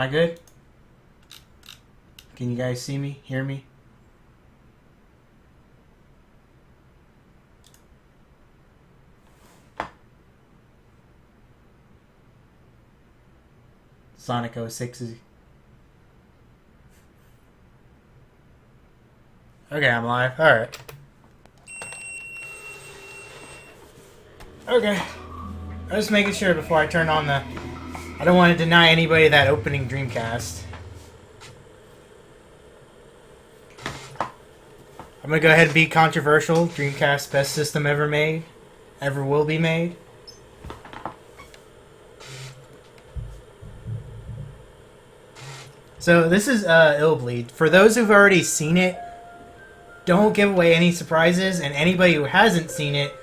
Am I good? Can you guys see me? Hear me? Sonic 06 is... Okay, I'm live. Alright. Okay. I'm just making sure before I turn on the... I don't want to deny anybody that opening Dreamcast. I'm gonna go ahead and be controversial. Dreamcast, best system ever made. Ever will be made. So this is Illbleed. For those who've already seen it, don't give away any surprises. And anybody who hasn't seen it,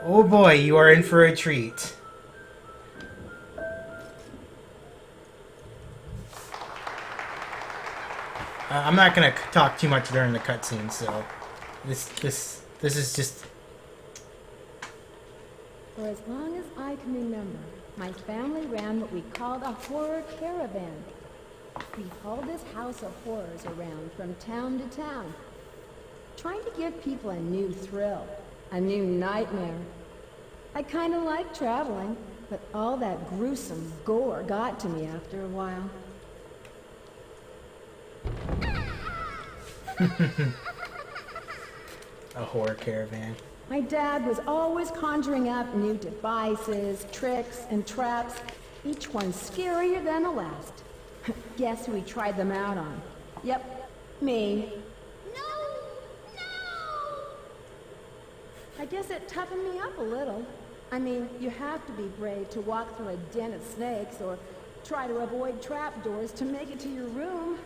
oh boy, you are in for a treat. I'm not gonna talk too much during the cutscene, so this is just. For as long as I can remember, my family ran what we called a horror caravan. We hauled this house of horrors around from town to town, trying to give people a new thrill, a new nightmare. I kind of like traveling, but all that gruesome gore got to me after a while. A horror caravan. My dad was always conjuring up new devices, tricks, and traps, each one scarier than the last. Guess who we tried them out on? Yep, me. No! I guess it toughened me up a little. I mean, you have to be brave to walk through a den of snakes or try to avoid trapdoors to make it to your room.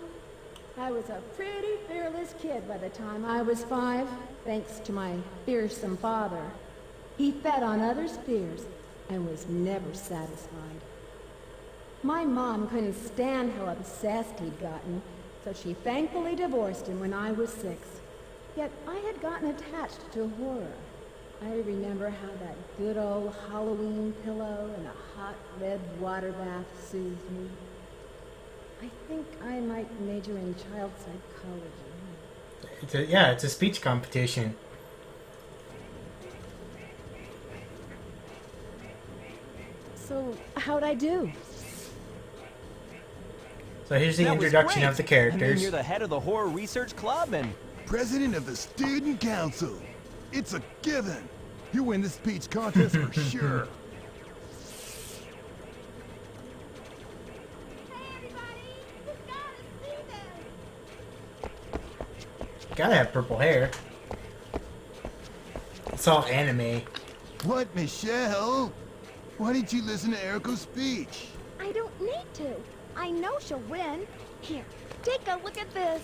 I was a pretty fearless kid by the time I was 5, thanks to my fearsome father. He fed on others' fears and was never satisfied. My mom couldn't stand how obsessed he'd gotten, so she thankfully divorced him when I was 6. Yet I had gotten attached to horror. I remember how that good old Halloween pillow and a hot red water bath soothed me. I think I might major in child psychology. It's a speech competition. So, how'd I do? So here's the introduction of the characters. I mean, you're the head of the horror research club and president of the student council. It's a given. You win the speech contest for sure. Gotta have purple hair. It's all anime. What, Michelle? Why didn't you listen to Eriko's speech? I don't need to. I know she'll win. Here, take a look at this.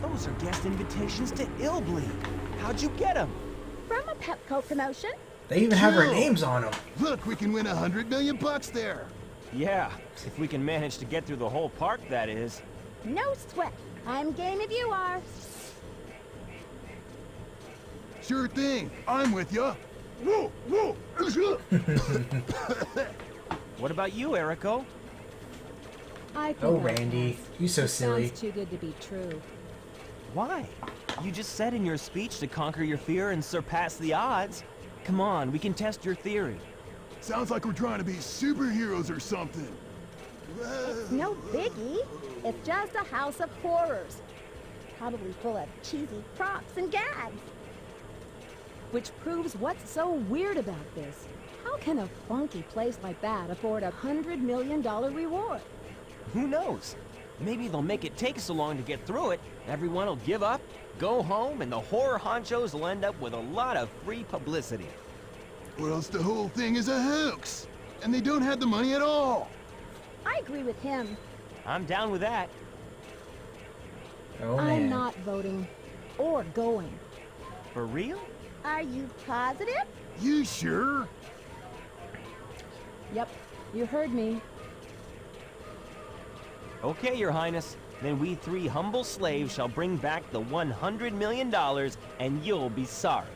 those are guest invitations to Illbleed. How'd you get them? From a Pepco promotion. They even have our names on them. Look, we can win $100 million there. Yeah, if we can manage to get through the whole park, that is. No sweat. I'm game if you are. Sure thing. I'm with ya. Whoa, whoa. What about you, Eriko? I think Oh, I'll Randy, pass. you so It silly. Sounds too good to be true. Why? You just said in your speech to conquer your fear and surpass the odds. Come on, we can test your theory. Sounds like we're trying to be superheroes or something. It's no biggie. It's just a house of horrors. Probably full of cheesy props and gags. Which proves what's so weird about this. How can a funky place like that afford $100 million reward? Who knows? Maybe they'll make it take so long to get through it, everyone will give up, go home, and the horror honchos will end up with a lot of free publicity. Or else the whole thing is a hoax, and they don't have the money at all. I agree with him. I'm down with that. Oh, man. I'm not voting or going. For real? Are you positive? You sure? Yep, you heard me. Okay, Your Highness. Then we 3 humble slaves shall bring back the $100 million, and you'll be sorry.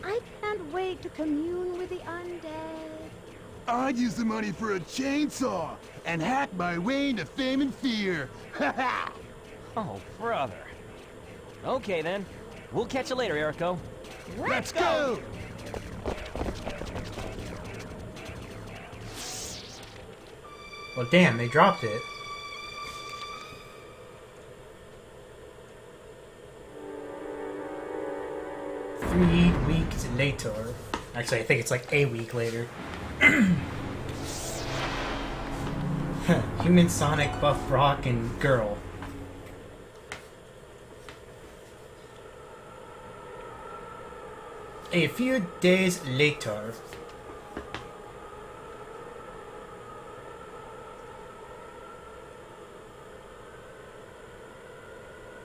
I can't wait to commune with the undead. I'd use the money for a chainsaw and hack my way into fame and fear. Ha ha! Oh, brother. Okay, then. We'll catch you later, Erico. Let's go! Well, damn, they dropped it. Three weeks later. Actually, I think it's like a week later. Human Sonic, Buff Brock, and Girl. A few days later.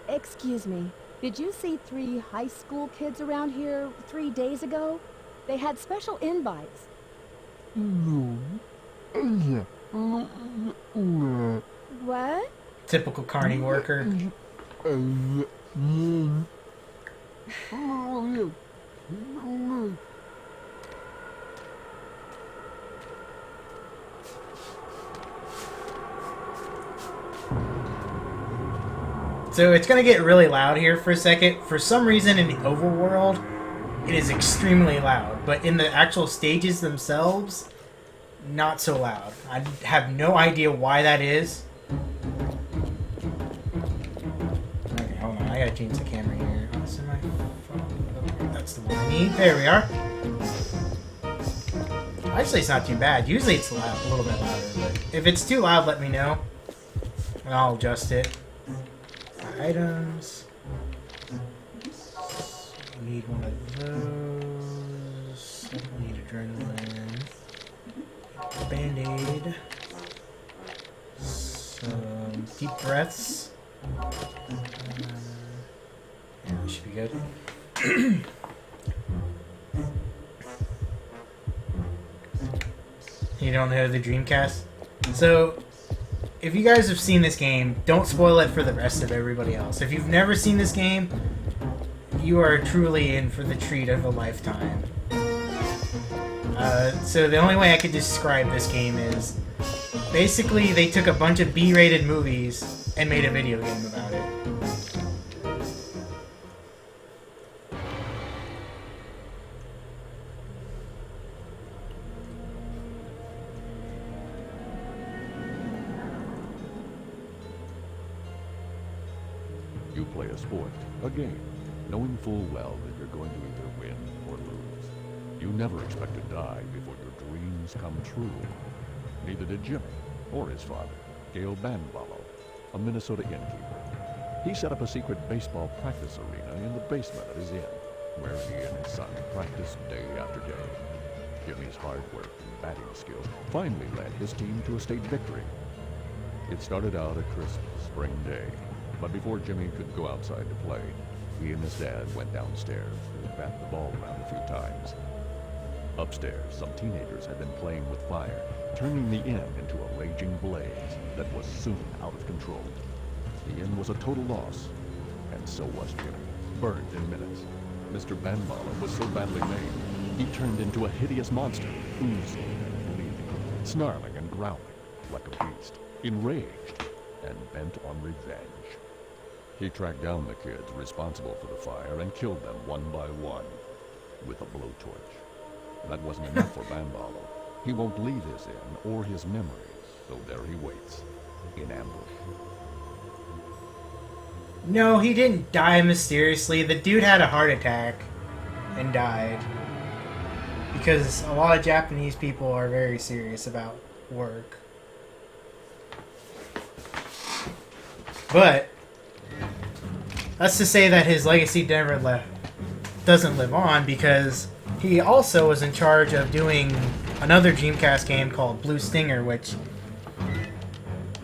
Excuse me. Did you see 3 high school kids around here 3 days ago? They had special invites. What? Typical carny worker. So it's gonna get really loud here for a second. For some reason in the overworld, it is extremely loud, but in the actual stages themselves, not so loud. I have no idea why that is. Okay, hold on. I gotta change the camera here. Oh, this is my phone. That's the one I need. There we are. Actually, it's not too bad. Usually it's loud, a little bit louder, but if it's too loud, let me know, and I'll adjust it. Items. We need one of those. I need adrenaline. Band-aid. Some deep breaths. Yeah, that should be good. You don't know the Dreamcast? So, if you guys have seen this game, don't spoil it for the rest of everybody else. If you've never seen this game, you are truly in for the treat of a lifetime. So the only way I could describe this game is, basically they took a bunch of B-rated movies and made a video game about it. You play a sport, a game, knowing full well that you're going to either win or lose. You never expect to die before your dreams come true. Neither did Jimmy, or his father, Gail Banballo, a Minnesota innkeeper. He set up a secret baseball practice arena in the basement of his inn, where he and his son practiced day after day. Jimmy's hard work and batting skills finally led his team to a state victory. It started out a crisp spring day. But before Jimmy could go outside to play, he and his dad went downstairs to bat the ball around a few times. Upstairs, some teenagers had been playing with fire, turning the inn into a raging blaze that was soon out of control. The inn was a total loss, and so was Jimmy, burned in minutes. Mr. Banballo was so badly maimed, he turned into a hideous monster, oozing and bleeding, snarling and growling like a beast, enraged and bent on revenge. He tracked down the kids responsible for the fire and killed them one by one with a blowtorch. That wasn't enough for Banballo. He won't leave his inn or his memories, so there he waits, in ambush. No, he didn't die mysteriously. The dude had a heart attack and died. Because a lot of Japanese people are very serious about work. But that's to say that his legacy doesn't live on, because he also was in charge of doing another Dreamcast game called Blue Stinger, which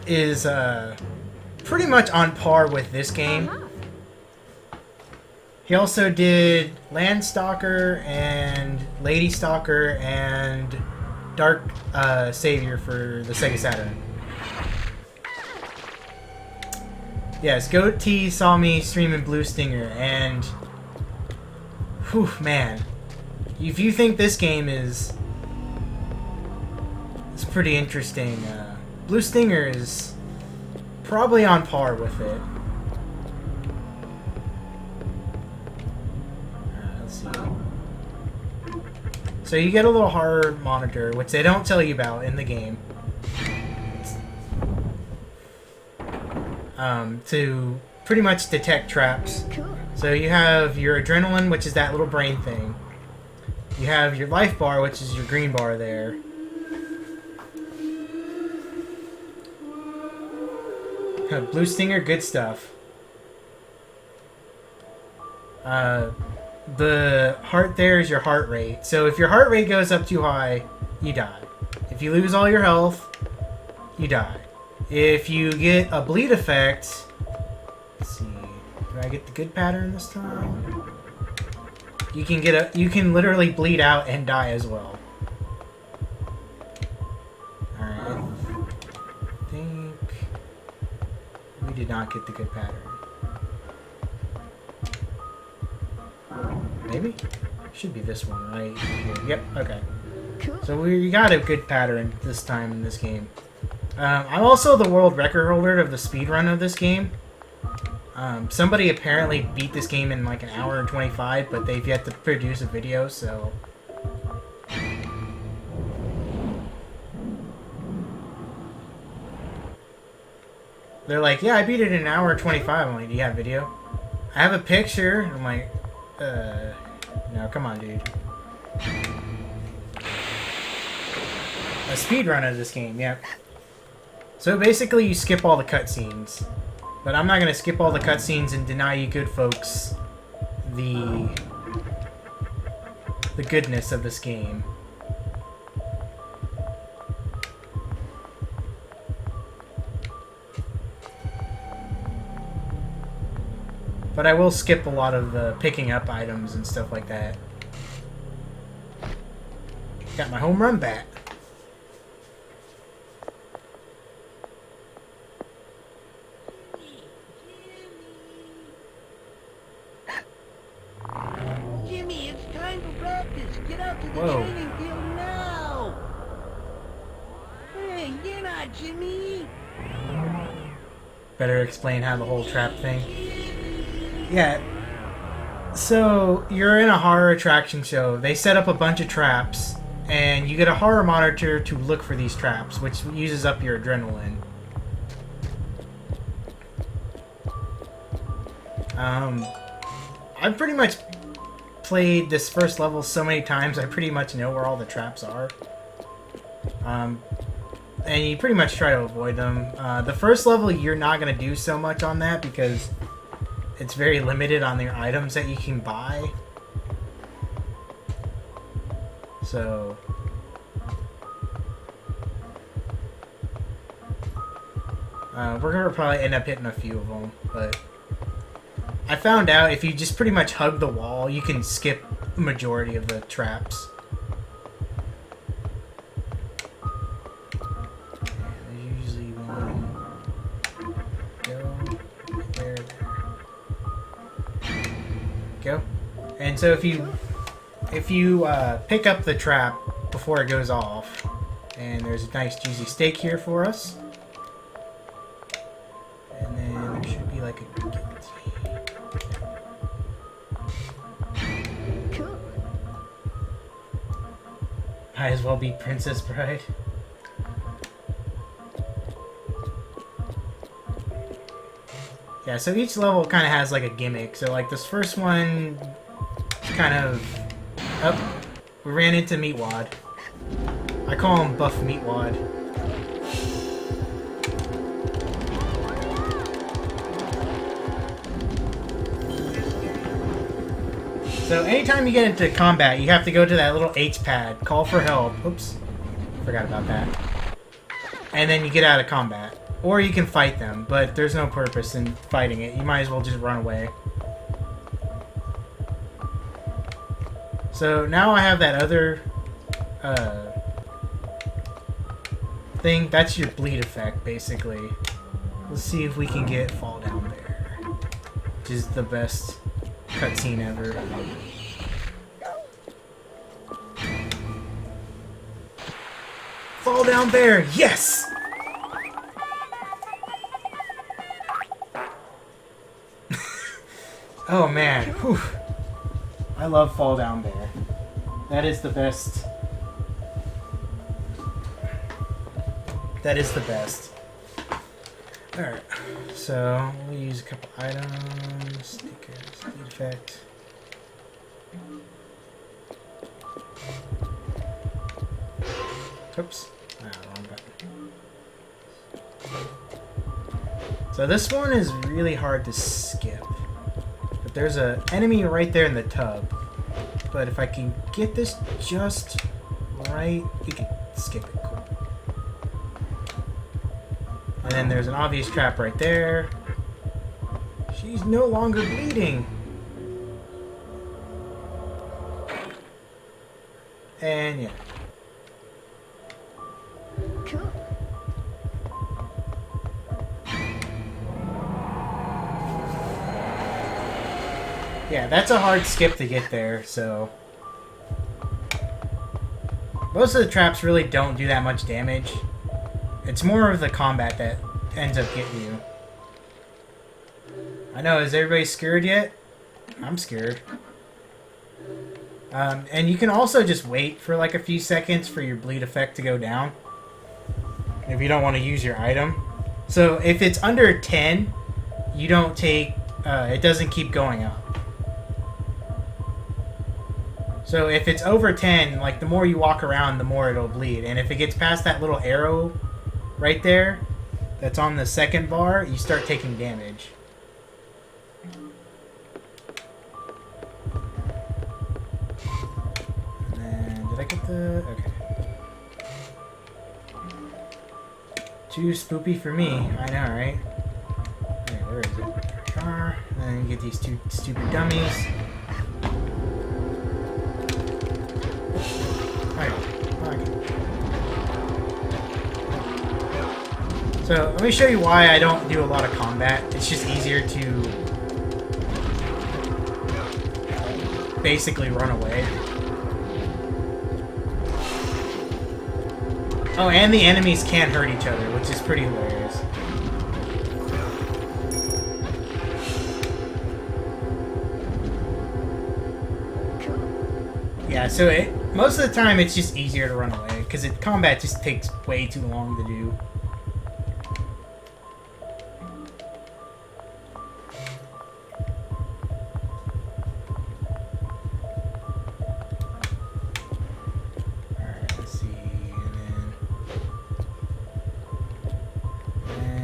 is pretty much on par with this game. He also did Landstalker and Lady Stalker and Dark Savior for the Sega Saturn. Yes, Goat T saw me streaming Blue Stinger, and whew, man, if you think this game is pretty interesting. Blue Stinger is probably on par with it. Let's see. So you get a little horror monitor, which they don't tell you about in the game. To pretty much detect traps. Cool. So you have your adrenaline, which is that little brain thing. You have your life bar, which is your green bar there. Blue Stinger, good stuff. The heart there is your heart rate. So if your heart rate goes up too high, you die. If you lose all your health, you die. If you get a bleed effect, let's see, did I get the good pattern this time? You can literally bleed out and die as well. Alright. I think we did not get the good pattern. Maybe? Should be this one, right here. Yep, okay. Cool. So we got a good pattern this time in this game. I'm also the world record holder of the speedrun of this game. Somebody apparently beat this game in like an hour and 25, but they've yet to produce a video, so... They're like, yeah, I beat it in an hour and 25. I'm like, do you have video? I have a picture. I'm like, no, come on, dude. A speedrun of this game, yeah. So basically, you skip all the cutscenes. But I'm not going to skip all the cutscenes and deny you good folks the goodness of this game. But I will skip a lot of the picking up items and stuff like that. Got my home run bat. Jimmy, it's time for practice. Get out to the Whoa. training field now. Hey, get out, Jimmy. Better explain how the whole trap thing. Yeah. So, you're in a horror attraction show. They set up a bunch of traps, and you get a horror monitor to look for these traps, which uses up your adrenaline. I've pretty much played this first level so many times, I pretty much know where all the traps are. And you pretty much try to avoid them. The first level, you're not going to do so much on that because it's very limited on the items that you can buy. So... we're going to probably end up hitting a few of them, but... I found out if you just pretty much hug the wall, you can skip the majority of the traps. There's usually one. Go. There. Go. And so if you pick up the trap before it goes off, and there's a nice juicy steak here for us. And then there should be like a guillotine. Cool. Might as well be Princess Bride. Yeah, so each level kind of has like a gimmick. So like this first one, kind of... Oh, we ran into Meatwad. I call him Buff Meatwad. So anytime you get into combat, you have to go to that little H pad, call for help. Oops, forgot about that. And then you get out of combat. Or you can fight them, but there's no purpose in fighting it. You might as well just run away. So now I have that other thing. That's your bleed effect, basically. Let's see if we can get Fall Down There, which is the best cutscene ever. Fall down bear! Yes! Oh man, whew. I love Fall Down Bear. That is the best. That is the best. Alright, so we'll use a couple items, stickers, speed effect. Oops. Wrong button. So this one is really hard to skip. But there's an enemy right there in the tub. But if I can get this just right, we can skip it. Cool. And then there's an obvious trap right there. She's no longer bleeding. And yeah. Cool. Yeah, that's a hard skip to get there, so... Most of the traps really don't do that much damage. It's more of the combat that ends up getting you. I know, is everybody scared yet? I'm scared. And you can also just wait for like a few seconds for your bleed effect to go down. If you don't want to use your item. So if it's under 10, you don't take... it doesn't keep going up. So if it's over 10, like the more you walk around, the more it'll bleed. And if it gets past that little arrow right there, that's on the second bar, you start taking damage. And did I get the... Okay. Too spoopy for me. I know, right? Okay, where is it? There we are. And then you get these two stupid dummies. So, let me show you why I don't do a lot of combat. It's just easier to basically run away. Oh, and the enemies can't hurt each other, which is pretty hilarious. Yeah, so most of the time it's just easier to run away, because combat just takes way too long to do.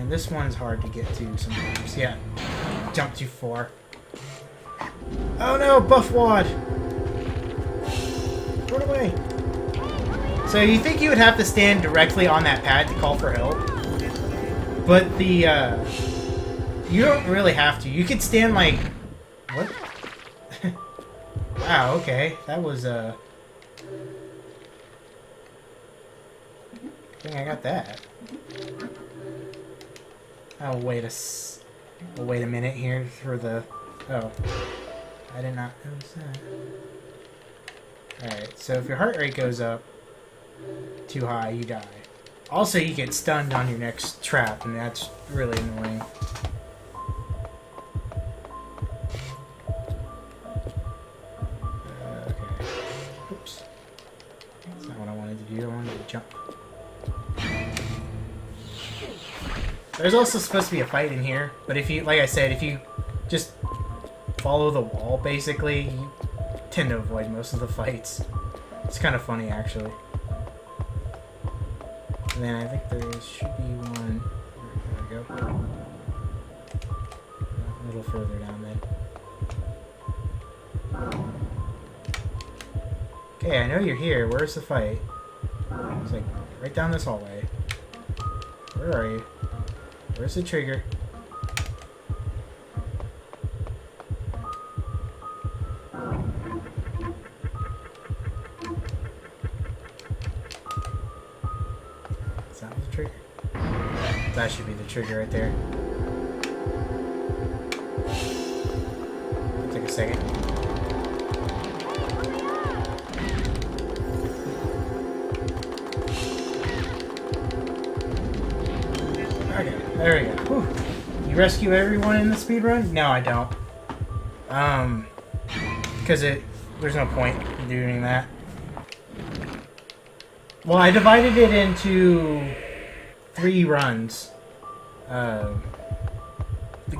This one's hard to get to sometimes. Yeah. Jump too far. Oh no, Buff Wad! Run away! So you think you would have to stand directly on that pad to call for help? But the, you don't really have to. You could stand like... What? Wow, okay. That was, I think I got that. Oh, wait a minute here for the... Oh. I did not notice that. Alright, so if your heart rate goes up too high, you die. Also, you get stunned on your next trap, and that's really annoying. Okay. Oops. That's not what I wanted to do. I wanted to jump. There's also supposed to be a fight in here, but if you, like I said, if you just follow the wall, basically, you tend to avoid most of the fights. It's kind of funny, actually. And then I think there should be one... There we go. A little further down there. Okay, I know you're here. Where's the fight? It's like right down this hallway. Where are you? Where's the trigger? Is that the trigger? That should be the trigger right there. Take a second. Okay, there we go. Whew. You rescue everyone in the speedrun? No, I don't. Because there's no point in doing that. Well, I divided it into 3 runs. The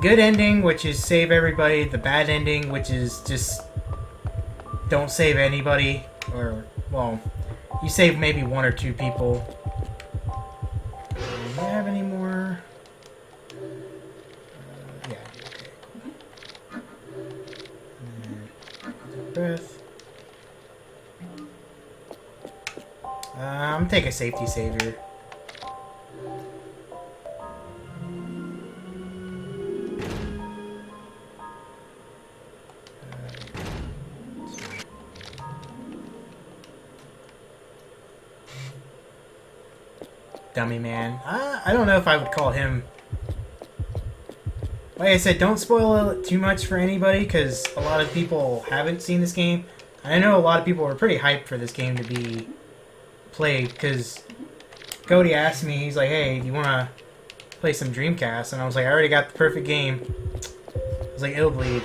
good ending, which is save everybody. The bad ending, which is just don't save anybody. Or, well, you save maybe 1 or 2 people. Do I have any more? Yeah, okay. Breath. I'm gonna take a safety savior. Dummy man. I don't know if I would call him... Like I said, don't spoil it too much for anybody, because a lot of people haven't seen this game. I know a lot of people were pretty hyped for this game to be played, because Cody asked me, he's like, hey, do you want to play some Dreamcast? And I was like, I already got the perfect game. It was like Illbleed.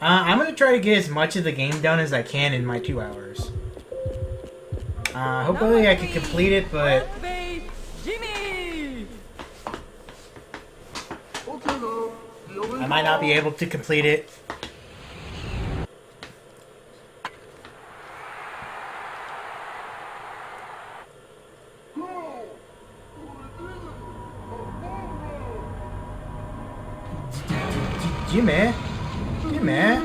I'm going to try to get as much of the game done as I can in my 2 hours. Hopefully I can complete it, but... I might not be able to complete it. Jimmy? Jimmy?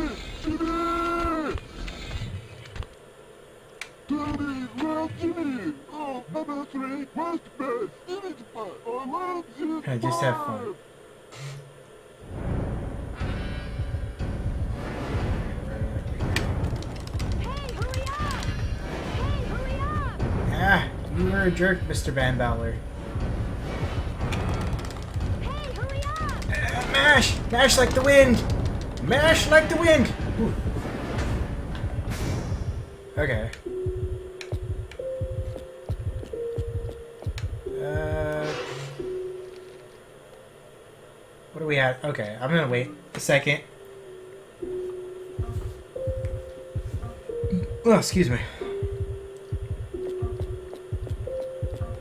Just have fun. Ah, you were a jerk, Mr. Van Bowler. Hey, hurry up! Mash! Mash like the wind! Mash like the wind! Ooh. Okay. What do we have? Okay, I'm gonna wait a second. Oh, excuse me.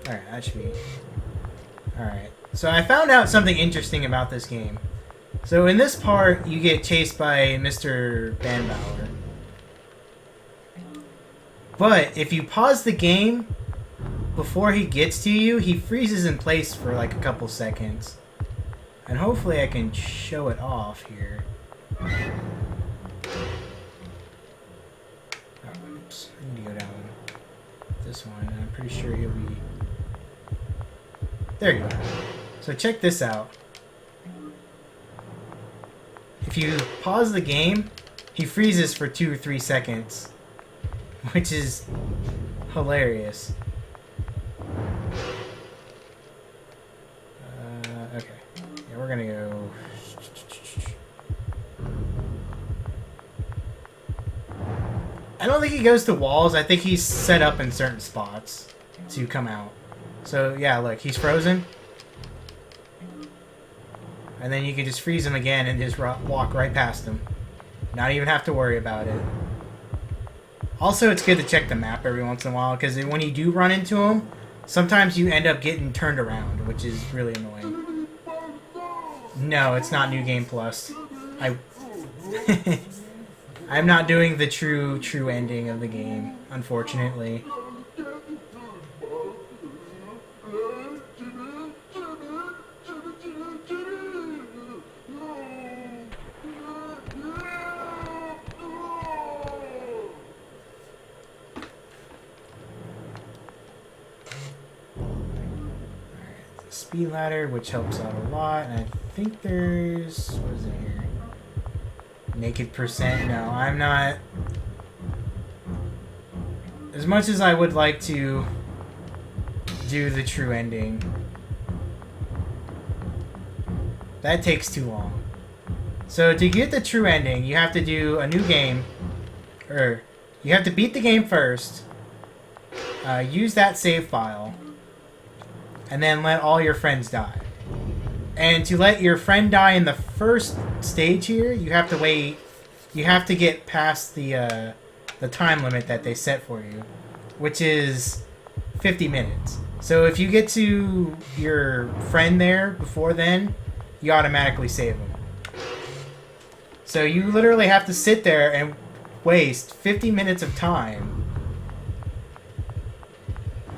Alright, that should be... Alright. So I found out something interesting about this game. So in this part, you get chased by Mr. Van Bauer. But if you pause the game before he gets to you, he freezes in place for like a couple seconds. And hopefully I can show it off here. Oh, oops. I need to go down this one. I'm pretty sure he'll be... There you go. So check this out. If you pause the game, he freezes for 2 or 3 seconds. Which is hilarious. Okay. Yeah, we're gonna go... I don't think he goes to walls. I think he's set up in certain spots to come out. So, yeah, look. He's frozen. And then you can just freeze him again and just walk right past him. Not even have to worry about it. Also, it's good to check the map every once in a while, because when you do run into him, sometimes you end up getting turned around, which is really annoying. No, it's not New Game Plus. I'm not doing the true ending of the game, unfortunately. Speed ladder, which helps out a lot, and I think there's... what is it here? Naked percent? No, I'm not... As much as I would like to do the true ending, that takes too long. So to get the true ending, you have to do a new game, or you have to beat the game first, use that save file, and then let all your friends die. And to let your friend die in the first stage here, you have to wait. You have to get past the time limit that they set for you, which is 50 minutes. So if you get to your friend there before then, you automatically save them. So you literally have to sit there and waste 50 minutes of time.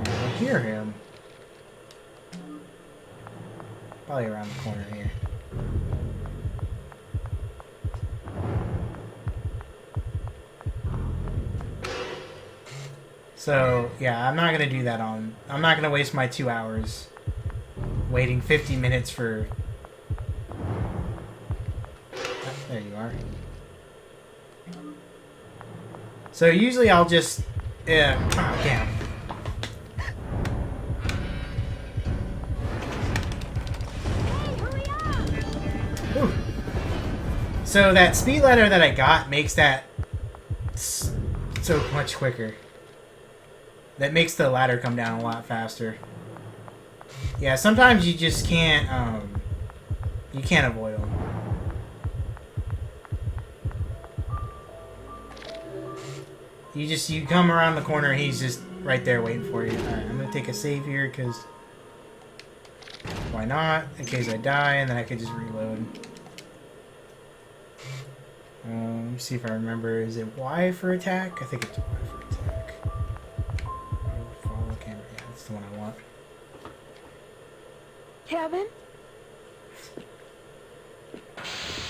I hear him. Probably around the corner here. So, yeah, I'm not going to do that on... I'm not going to waste my 2 hours waiting 50 minutes for... Oh, there you are. So usually I'll just... oh, damn. Ooh. So that speed ladder that I got makes that so much quicker. That makes the ladder come down a lot faster. Yeah, sometimes you just can't, you can't avoid them. You come around the corner, he's just right there waiting for you. Alright, I'm gonna take a save here, because why not? In case I die, and then I can just reload. Let me see if I remember. Is it Y for attack? I think it's Y for attack. Follow camera. Yeah, that's the one I want. Kevin?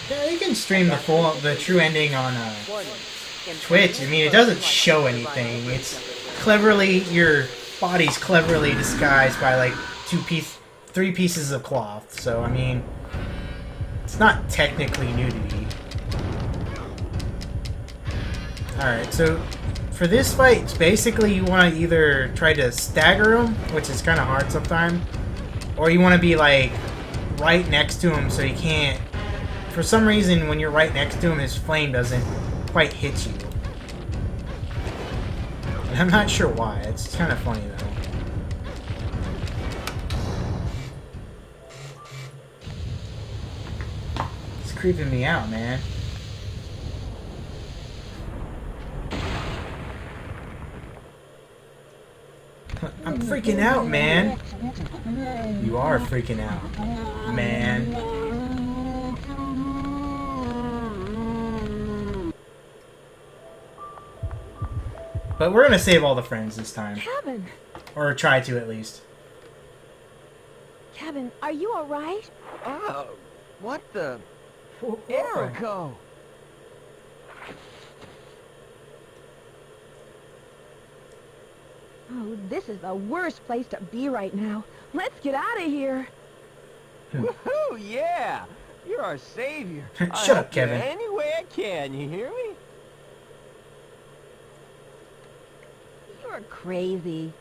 Yeah, you can stream the true ending on Twitch. I mean, it doesn't show anything. It's cleverly, your body's cleverly disguised by like 3 pieces of cloth. So I mean, it's not technically nudity. Alright, so for this fight, it's basically you want to either try to stagger him, which is kind of hard sometimes, or you want to be like right next to him so he can't... For some reason, when you're right next to him, his flame doesn't quite hit you. And I'm not sure why. It's kind of funny though. It's creeping me out, man. I'm freaking out, man. You are freaking out, man. But we're gonna save all the friends this time. Kevin! Or try to, at least. Kevin, are you alright? Oh, what the... Whoa. Erico! Oh, this is the worst place to be right now. Let's get out of here. Woohoo, yeah! You're our savior. Shut up, Kevin. Any way I can, you hear me? You're crazy.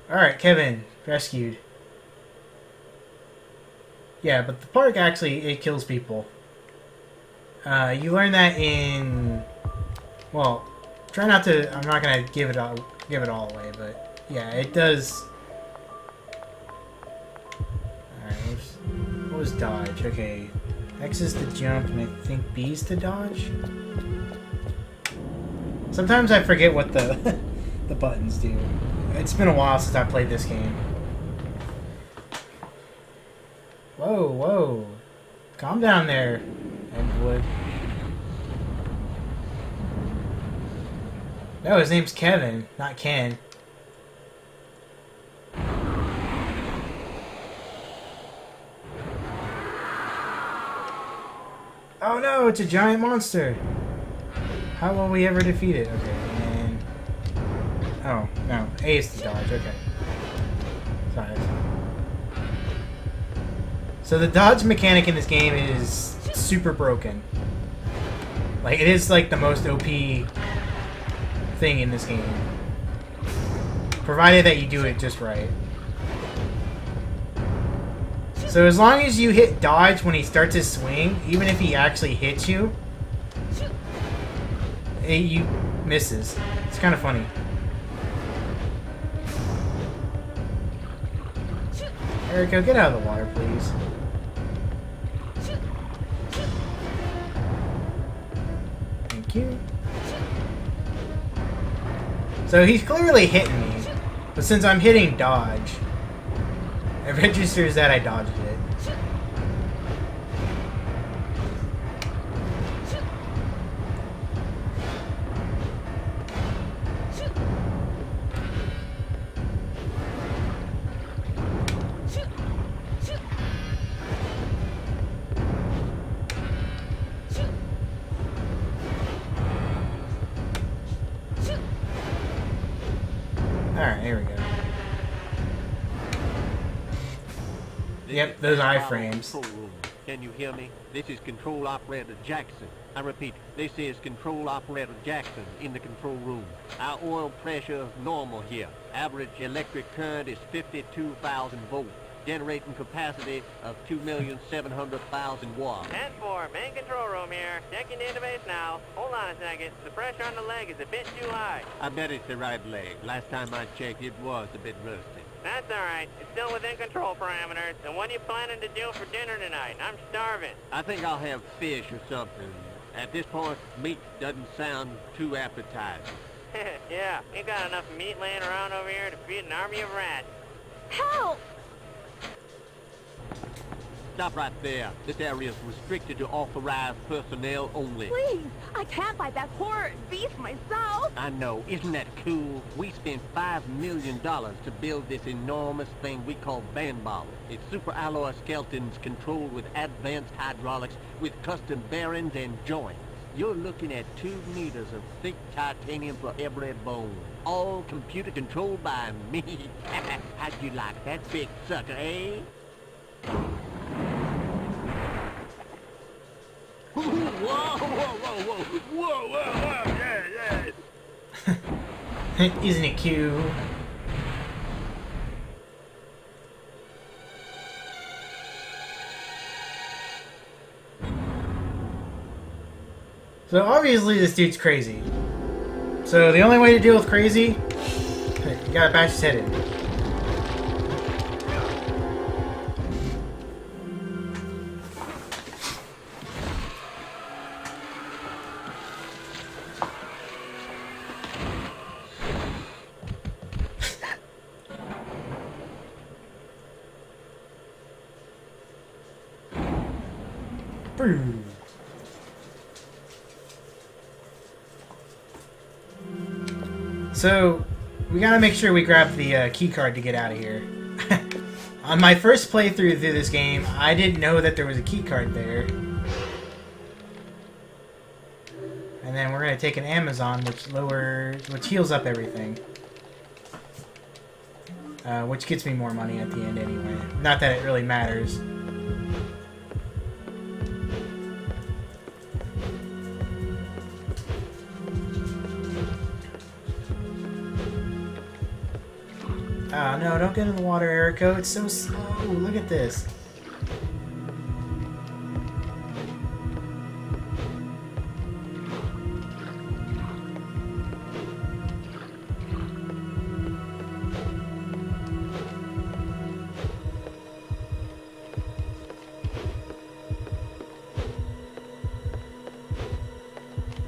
Alright, Kevin. Rescued. Yeah, but the park actually, it kills people. You learn that in... Well, try not to... I'm not gonna give it all away, but... Yeah, it does... Alright, what was dodge? Okay. X is to jump, and I think B is to dodge? Sometimes I forget what the the buttons do. It's been a while since I played this game. Whoa, whoa. Calm down there, Edgewood. No, his name's Kevin, not Ken. Oh no, it's a giant monster. How will we ever defeat it? Okay, and... Oh, no. A is to dodge, okay. Sorry. So the dodge mechanic in this game is super broken. Like, it is like the most OP thing in this game. Provided that you do it just right. So as long as you hit dodge when he starts his swing, even if he actually hits you, you misses. It's kind of funny. Erico, get out of the water, please. Thank you. So he's clearly hitting me, but since I'm hitting dodge, it registers that I dodged it. Alright, here we go. Yep, those iframes. Can you hear me? This is Control Operator Jackson. I repeat, this is Control Operator Jackson in the control room. Our oil pressure is normal here. Average electric current is 52,000 volts. Generating capacity of 2,700,000 watts. 10-4, main control room here. Checking the database now. Hold on a second. The pressure on the leg is a bit too high. I bet it's the right leg. Last time I checked, it was a bit rusty. That's alright. It's still within control parameters. And what are you planning to do for dinner tonight? I'm starving. I think I'll have fish or something. At this point, meat doesn't sound too appetizing. Yeah, we got enough meat laying around over here to feed an army of rats. Help! Stop right there. This area is restricted to authorized personnel only. Please, I can't fight that horrid beast myself. I know. Isn't that cool? We spent $5 million to build this enormous thing we call Bandball. It's super alloy skeletons controlled with advanced hydraulics with custom bearings and joints. You're looking at 2 meters of thick titanium for every bone. All computer controlled by me. How'd you like that big sucker, eh? Whoa, whoa, whoa, whoa, whoa, whoa, yeah, yeah. Isn't it cute? So obviously this dude's crazy. So the only way to deal with crazy, you gotta bash his head in. So, we gotta make sure we grab the key card to get out of here. On my first playthrough through this game, I didn't know that there was a key card there. And then we're gonna take an Amazon, which heals up everything. Which gets me more money at the end anyway. Not that it really matters. Oh no, don't get in the water, Erico. It's so slow. Look at this.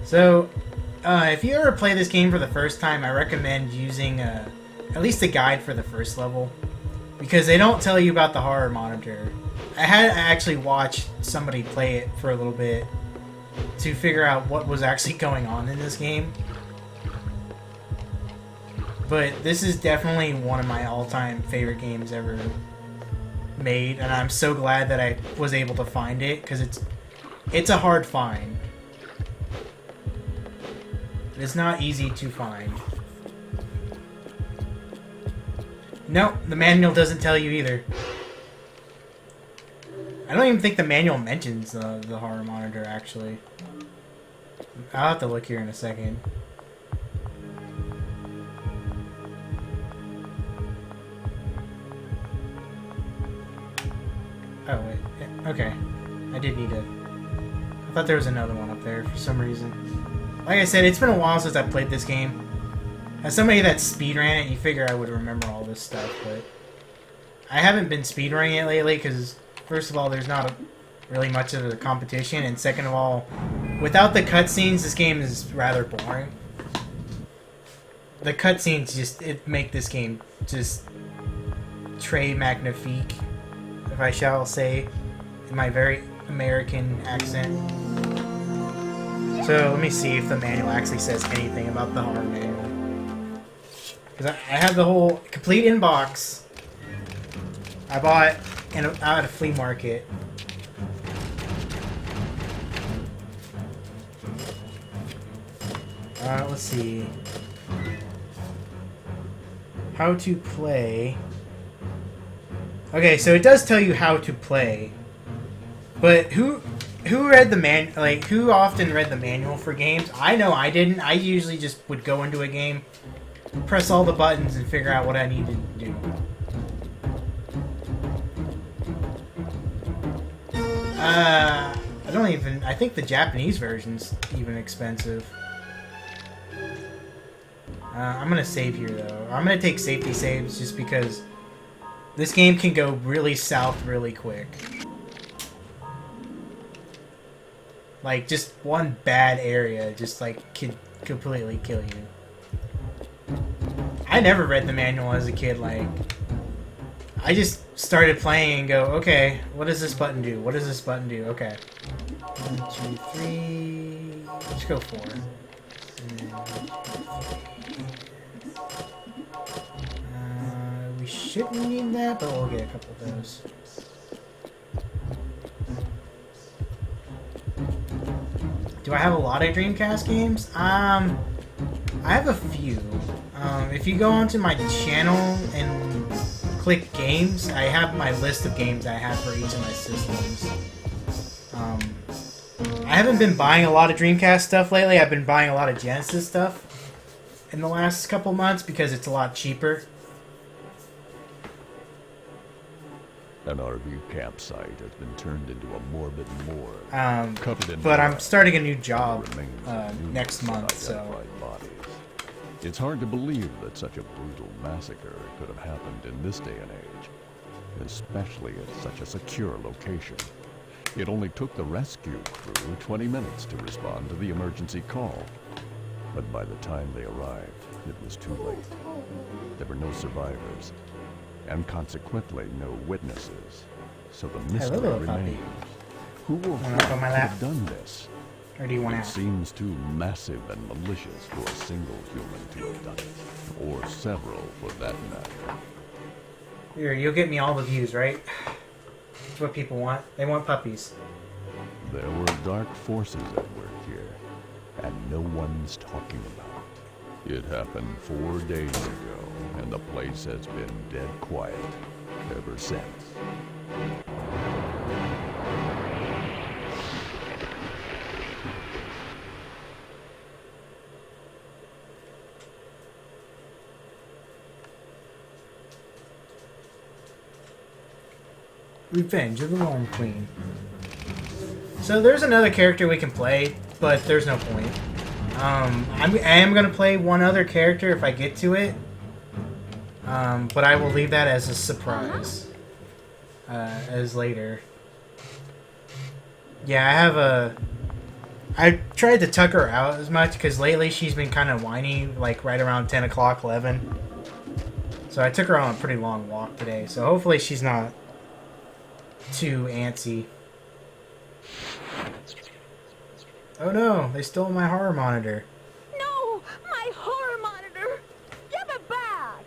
So, if you ever play this game for the first time, I recommend using at least a guide for the first level, because they don't tell you about the horror monitor. I had to actually watch somebody play it for a little bit to figure out what was actually going on in this game. But this is definitely one of my all-time favorite games ever made, and I'm so glad that I was able to find it, because it's a hard find. It's not easy to find. No, the manual doesn't tell you either. I don't even think the manual mentions the horror monitor, actually. I'll have to look here in a second. Oh, wait. Okay. I did need to... I thought there was another one up there for some reason. Like I said, it's been a while since I played this game. As somebody that speedran it, you figure I would remember all this stuff, but... I haven't been speedrunning it lately, because, first of all, there's not really much of a competition, and second of all, without the cutscenes, this game is rather boring. The cutscenes just make this game just très magnifique, if I shall say, in my very American accent. So let me see if the manual actually says anything about the horror manual. Because I have the whole complete inbox. I bought out at a flea market. Let's see. How to play. Okay, so it does tell you how to play, but who read the who often read the manual for games? I know I didn't. I usually just would go into a game, press all the buttons, and figure out what I needed to do. I think the Japanese version's even expensive. I'm gonna save here though. I'm gonna take safety saves just because this game can go really south really quick. Like, just one bad area just like can completely kill you. I never read the manual as a kid. Like, I just started playing and go, okay, what does this button do? What does this button do? Okay. 1, 2, 3. Let's go 4. And then 1, 2, 3. We shouldn't need that, but we'll get a couple of those. Do I have a lot of Dreamcast games? I have a few. If you go onto my channel and click games, I have my list of games I have for each of my systems. I haven't been buying a lot of Dreamcast stuff lately. I've been buying a lot of Genesis stuff in the last couple months because it's a lot cheaper. An RV campsite has been turned into a morbid morgue. Covered in but I'm blood. starting a new job Remains of numerous next month, so... unidentified bodies. It's hard to believe that such a brutal massacre could have happened in this day and age, especially at such a secure location. It only took the rescue crew 20 minutes to respond to the emergency call. But by the time they arrived, it was too late. There were no survivors, and consequently no witnesses. So the mystery little puppy. remains. Who will have done this? Or do you want It out? seems too massive and malicious for a single human to have done it. Or several, for that matter. Here, you'll get me all the views, right? That's what people want. They want puppies. There were dark forces at work here, and no one's talking about it. It happened 4 days ago, and the place has been dead quiet ever since. Revenge of the Worm Queen. So there's another character we can play, but there's no point. I am going to play one other character if I get to it. But I will leave that as a surprise. As later. Yeah, I tried to tuck her out as much, because lately she's been kind of whiny, like right around 10 o'clock, 11. So I took her on a pretty long walk today, so hopefully she's not too antsy. Oh no, they stole my horror monitor. No! My horror monitor! Give it back!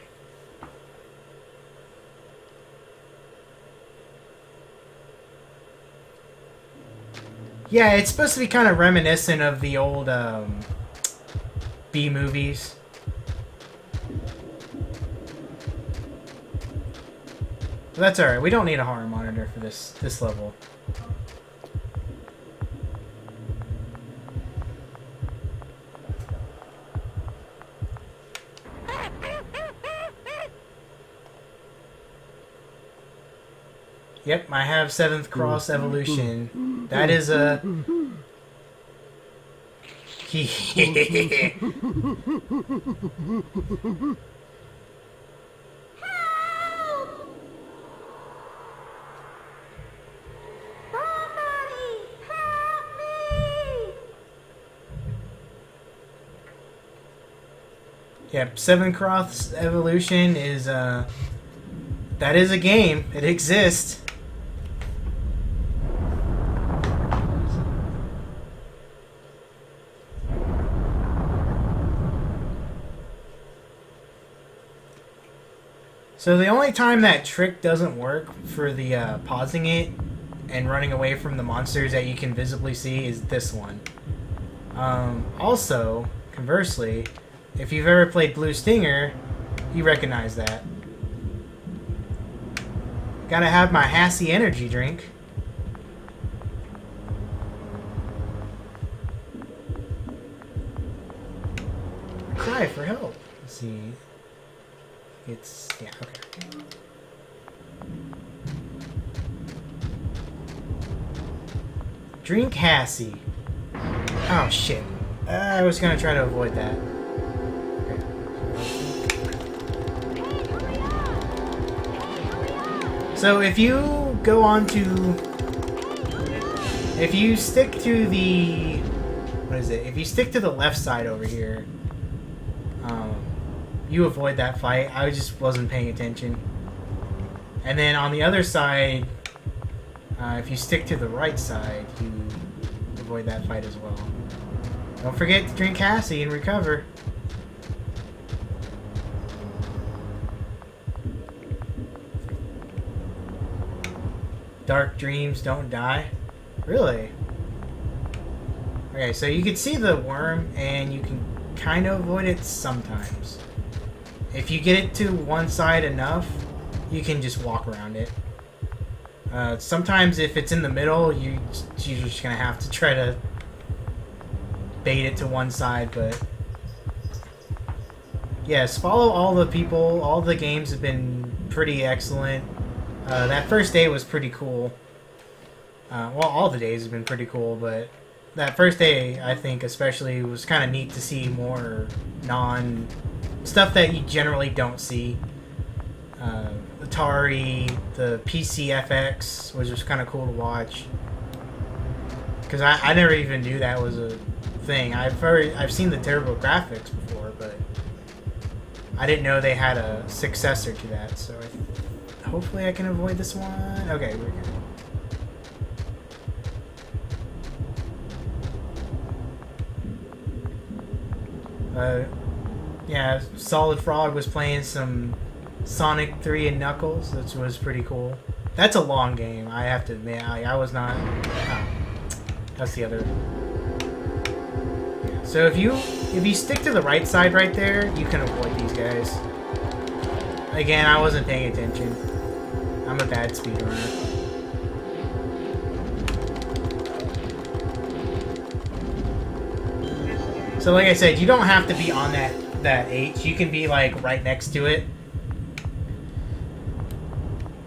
Yeah, it's supposed to be kind of reminiscent of the old B movies. But that's alright, we don't need a horror monitor for this level. Yep, I have 7th Cross Evolution. That is a... Yep, 7 Cross Evolution is, that is a game. It exists. So the only time that trick doesn't work for the pausing it and running away from the monsters that you can visibly see is this one. Also, conversely, if you've ever played Blue Stinger, you recognize that. Gotta have my Hassy energy drink. Cry for help. Let's see. It's... yeah, okay. Dreamcast. Oh, shit. I was gonna try to avoid that. So if you go on to... if you stick to the... what is it? If you stick to the left side over here, you avoid that fight. I just wasn't paying attention. And then on the other side, if you stick to the right side, you avoid that fight as well. Don't forget to drink Cassie and recover. Dark dreams don't die? Really? Okay, so you can see the worm and you can kind of avoid it sometimes. If you get it to one side enough, you can just walk around it. Sometimes if it's in the middle, you're just gonna have to try to bait it to one side, but yes, follow all the people. All the games have been pretty excellent. That first day was pretty cool. Well, all the days have been pretty cool, but that first day, I think especially, was kind of neat to see more stuff that you generally don't see. Atari, the PC FX was just kind of cool to watch. Because I never even knew that was a thing. I've seen the terrible graphics before, but I didn't know they had a successor to that, so hopefully I can avoid this one. Okay, we're good. Yeah, Solid Frog was playing some Sonic 3 and Knuckles, which was pretty cool. That's a long game, I have to admit. I was not... oh, that's the other... yeah. So if you stick to the right side right there, you can avoid these guys. Again, I wasn't paying attention. I'm a bad speedrunner. So like I said, you don't have to be on that H. You can be like right next to it.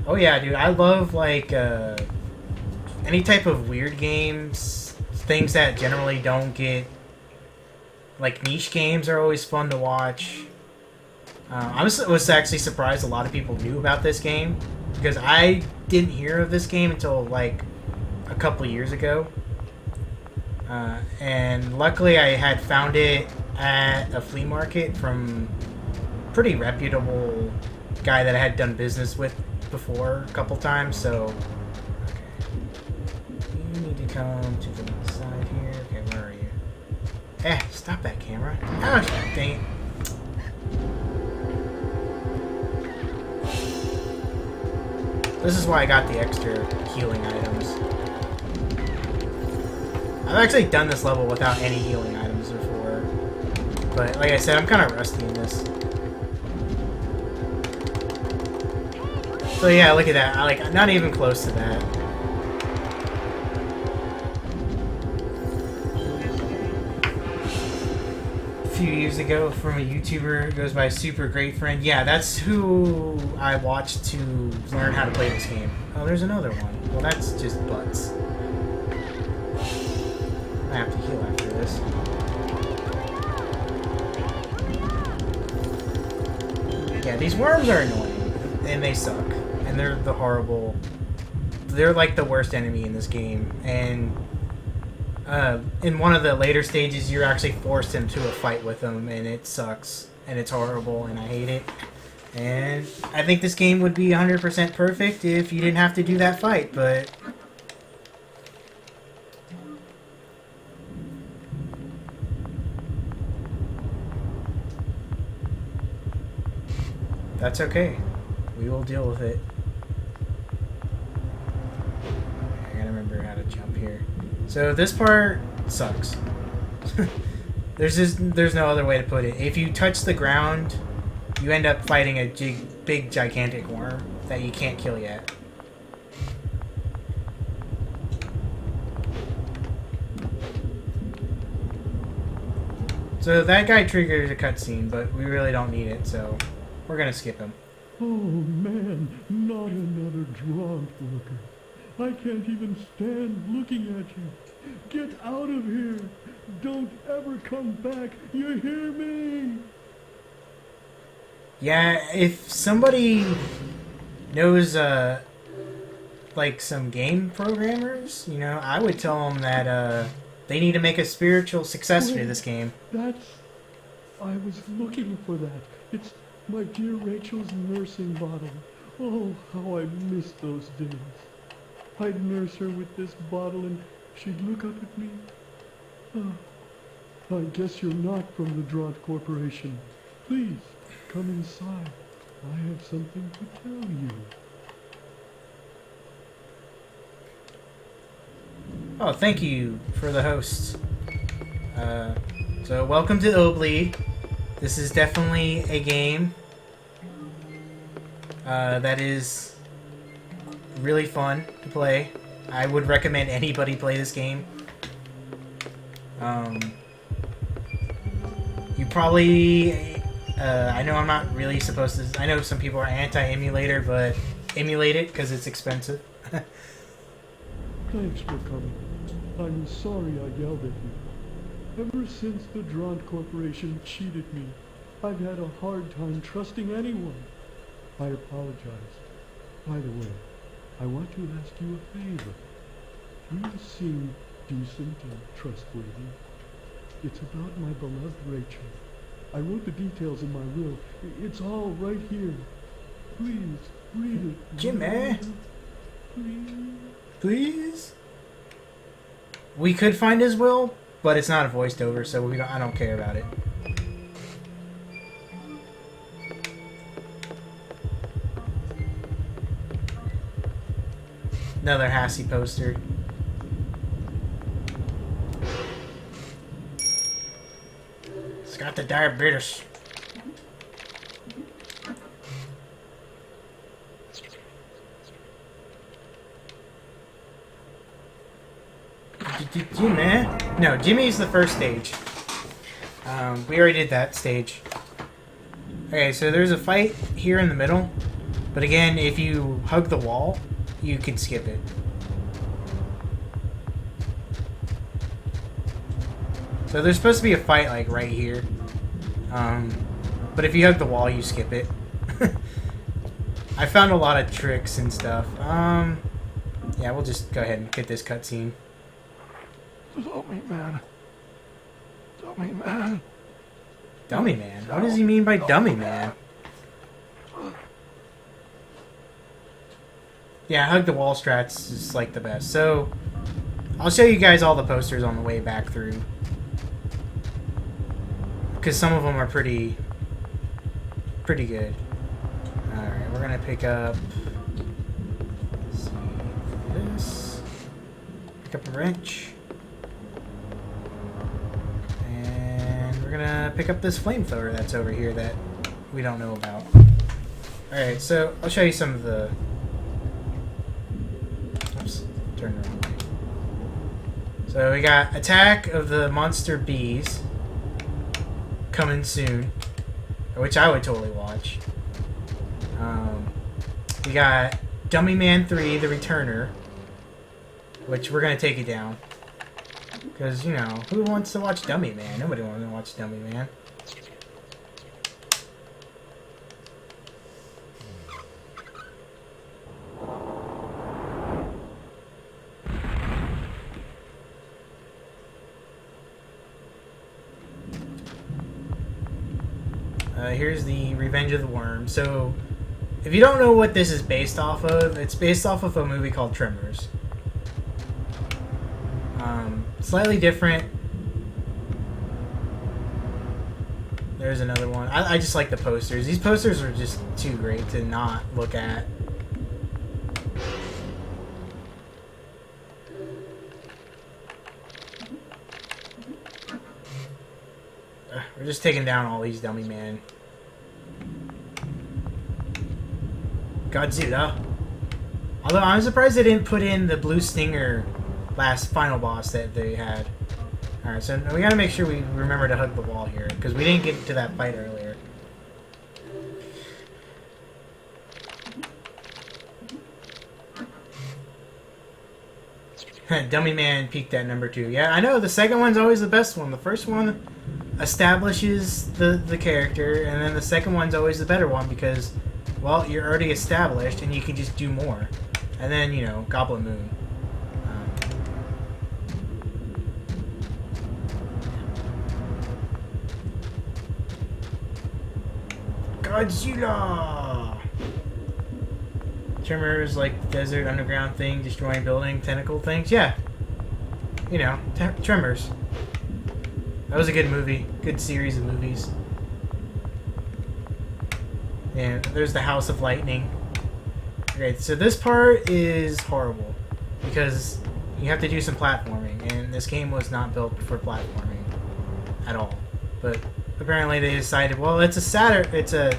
Oh yeah, dude, I love like any type of weird games, things that generally don't get, like niche games are always fun to watch. I was actually surprised a lot of people knew about this game, because I didn't hear of this game until like a couple years ago. And luckily I had found it at a flea market from a pretty reputable guy that I had done business with before a couple times, so... okay. You need to come to the side here. Okay, where are you? Eh, stop that camera. Oh, dang it. This is why I got the extra healing items. I've actually done this level without any healing items before. But like I said, I'm kind of rusty in this. So yeah, look at that. I'm not even close to that. few years ago from a YouTuber who goes by Super Great Friend. Yeah, that's who I watched to learn how to play this game. Oh, there's another one. Well, that's just butts. I have to heal after this. Yeah, these worms are annoying, and they suck. And they're the horrible... They're like the worst enemy in this game, and... in one of the later stages, you're actually forced into a fight with them, and it sucks, and it's horrible, and I hate it. And I think this game would be 100% perfect if you didn't have to do that fight, but... That's okay. We will deal with it. I gotta remember how to jump here. So this part sucks. There's no other way to put it. If you touch the ground, you end up fighting a big gigantic worm that you can't kill yet. So that guy triggers a cutscene, but we really don't need it, so we're gonna skip him. Oh man, not another drunk looker. I can't even stand looking at you. Get out of here. Don't ever come back. You hear me? Yeah, if somebody knows, like some game programmers, you know, I would tell them that, they need to make a spiritual successor to this game. I was looking for that. It's my dear Rachel's nursing bottle. Oh, how I miss those days. I'd nurse her with this bottle and she'd look up at me. Oh, I guess you're not from the Draught Corporation. Please, come inside. I have something to tell you. Oh, thank you for the host. So welcome to Illbleed. This is definitely a game that is really fun to play. I would recommend anybody play this game. You probably... I know I'm not really supposed to... I know some people are anti-emulator, but emulate it because it's expensive. Thanks for coming. I'm sorry I yelled at you. Ever since the Draught Corporation cheated me, I've had a hard time trusting anyone. I apologize. By the way, I want to ask you a favor. You seem decent and trustworthy. It's about my beloved Rachel. I wrote the details in my will. It's all right here. Please, read it. Jimmy! Please. Please? We could find his will, but it's not voiced over, so I don't care about it. Another Hassie poster. It's got the diabetes. Jimmy? No, Jimmy's the first stage. We already did that stage. Okay, so there's a fight here in the middle. But again, if you hug the wall, you can skip it. So there's supposed to be a fight like right here. But if you hug the wall, you skip it. I found a lot of tricks and stuff. Yeah, we'll just go ahead and get this cutscene. Dummy man. Dummy man. Dummy man? What does he mean by dummy man? Yeah, hug the wall strats is like the best. So, I'll show you guys all the posters on the way back through. Because some of them are pretty good. Alright, we're going to pick up... Let's see, this. Pick up a wrench. And we're going to pick up this flamethrower that's over here that we don't know about. Alright, so I'll show you some of the... Oops, turn the wrong way. So we got Attack of the Monster Bees. coming soon, which I would totally watch. We got Dummy Man 3, The Returner, which we're gonna take it down. Because, you know, who wants to watch Dummy Man? Nobody wants to watch Dummy Man. Here's the Revenge of the Worm. So, if you don't know what this is based off of, it's based off of a movie called Tremors. Slightly different. There's another one. I just like the posters. These posters are just too great to not look at. We're just taking down all these Dummy Man. Godzilla. Although I'm surprised they didn't put in the Blue Stinger last final boss that they had. Alright, so we gotta make sure we remember to hug the wall here, because we didn't get to that fight earlier. Dummy Man peaked at number 2. Yeah, I know, the second one's always the best one. The first one establishes the character, and then the second one's always the better one because, well, you're already established and you can just do more. And then, you know, Goblin Moon. Godzilla! Tremors, like desert underground thing, destroying building, tentacle things. Yeah. You know, Tremors. That was a good movie. Good series of movies. And there's the House of Lightning. Okay, so this part is horrible because you have to do some platforming, and this game was not built for platforming at all. But apparently they decided, well, it's a Saturn games, a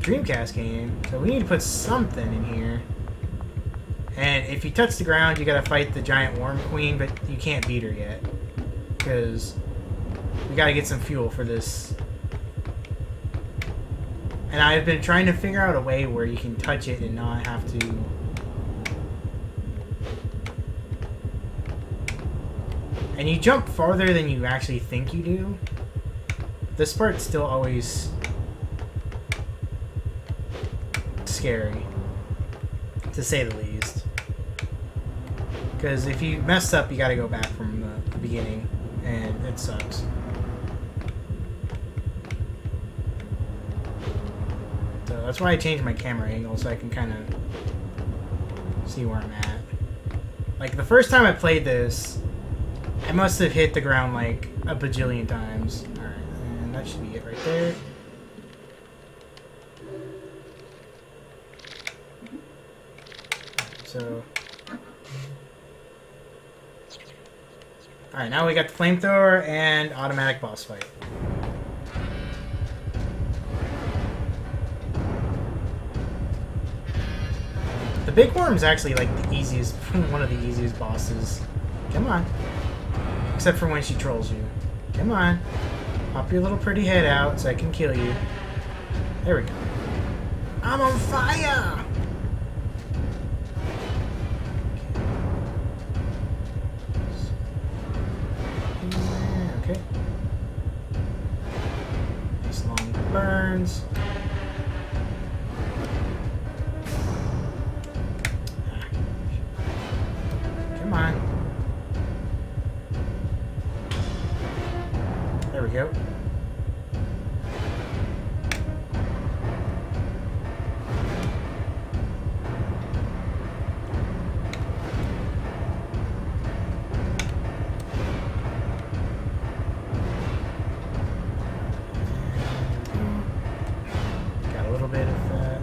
Dreamcast game, so we need to put something in here. And if you touch the ground, you gotta fight the giant worm queen, but you can't beat her yet because we gotta get some fuel for this. And I've been trying to figure out a way where you can touch it and not have to... And you jump farther than you actually think you do. This part's still always scary, to say the least. Because if you mess up, you gotta go back from the beginning, and it sucks. So that's why I changed my camera angle, so I can kind of see where I'm at. Like, the first time I played this, I must have hit the ground like a bajillion times. Alright, and that should be it right there. So... Alright, now we got the flamethrower and automatic boss fight. The big worm's actually like the easiest, one of the easiest bosses. Come on. Except for when she trolls you. Come on. Pop your little pretty head out so I can kill you. There we go. I'm on fire! Okay. Nice long burns. Come on. There we go. Got a little bit of that.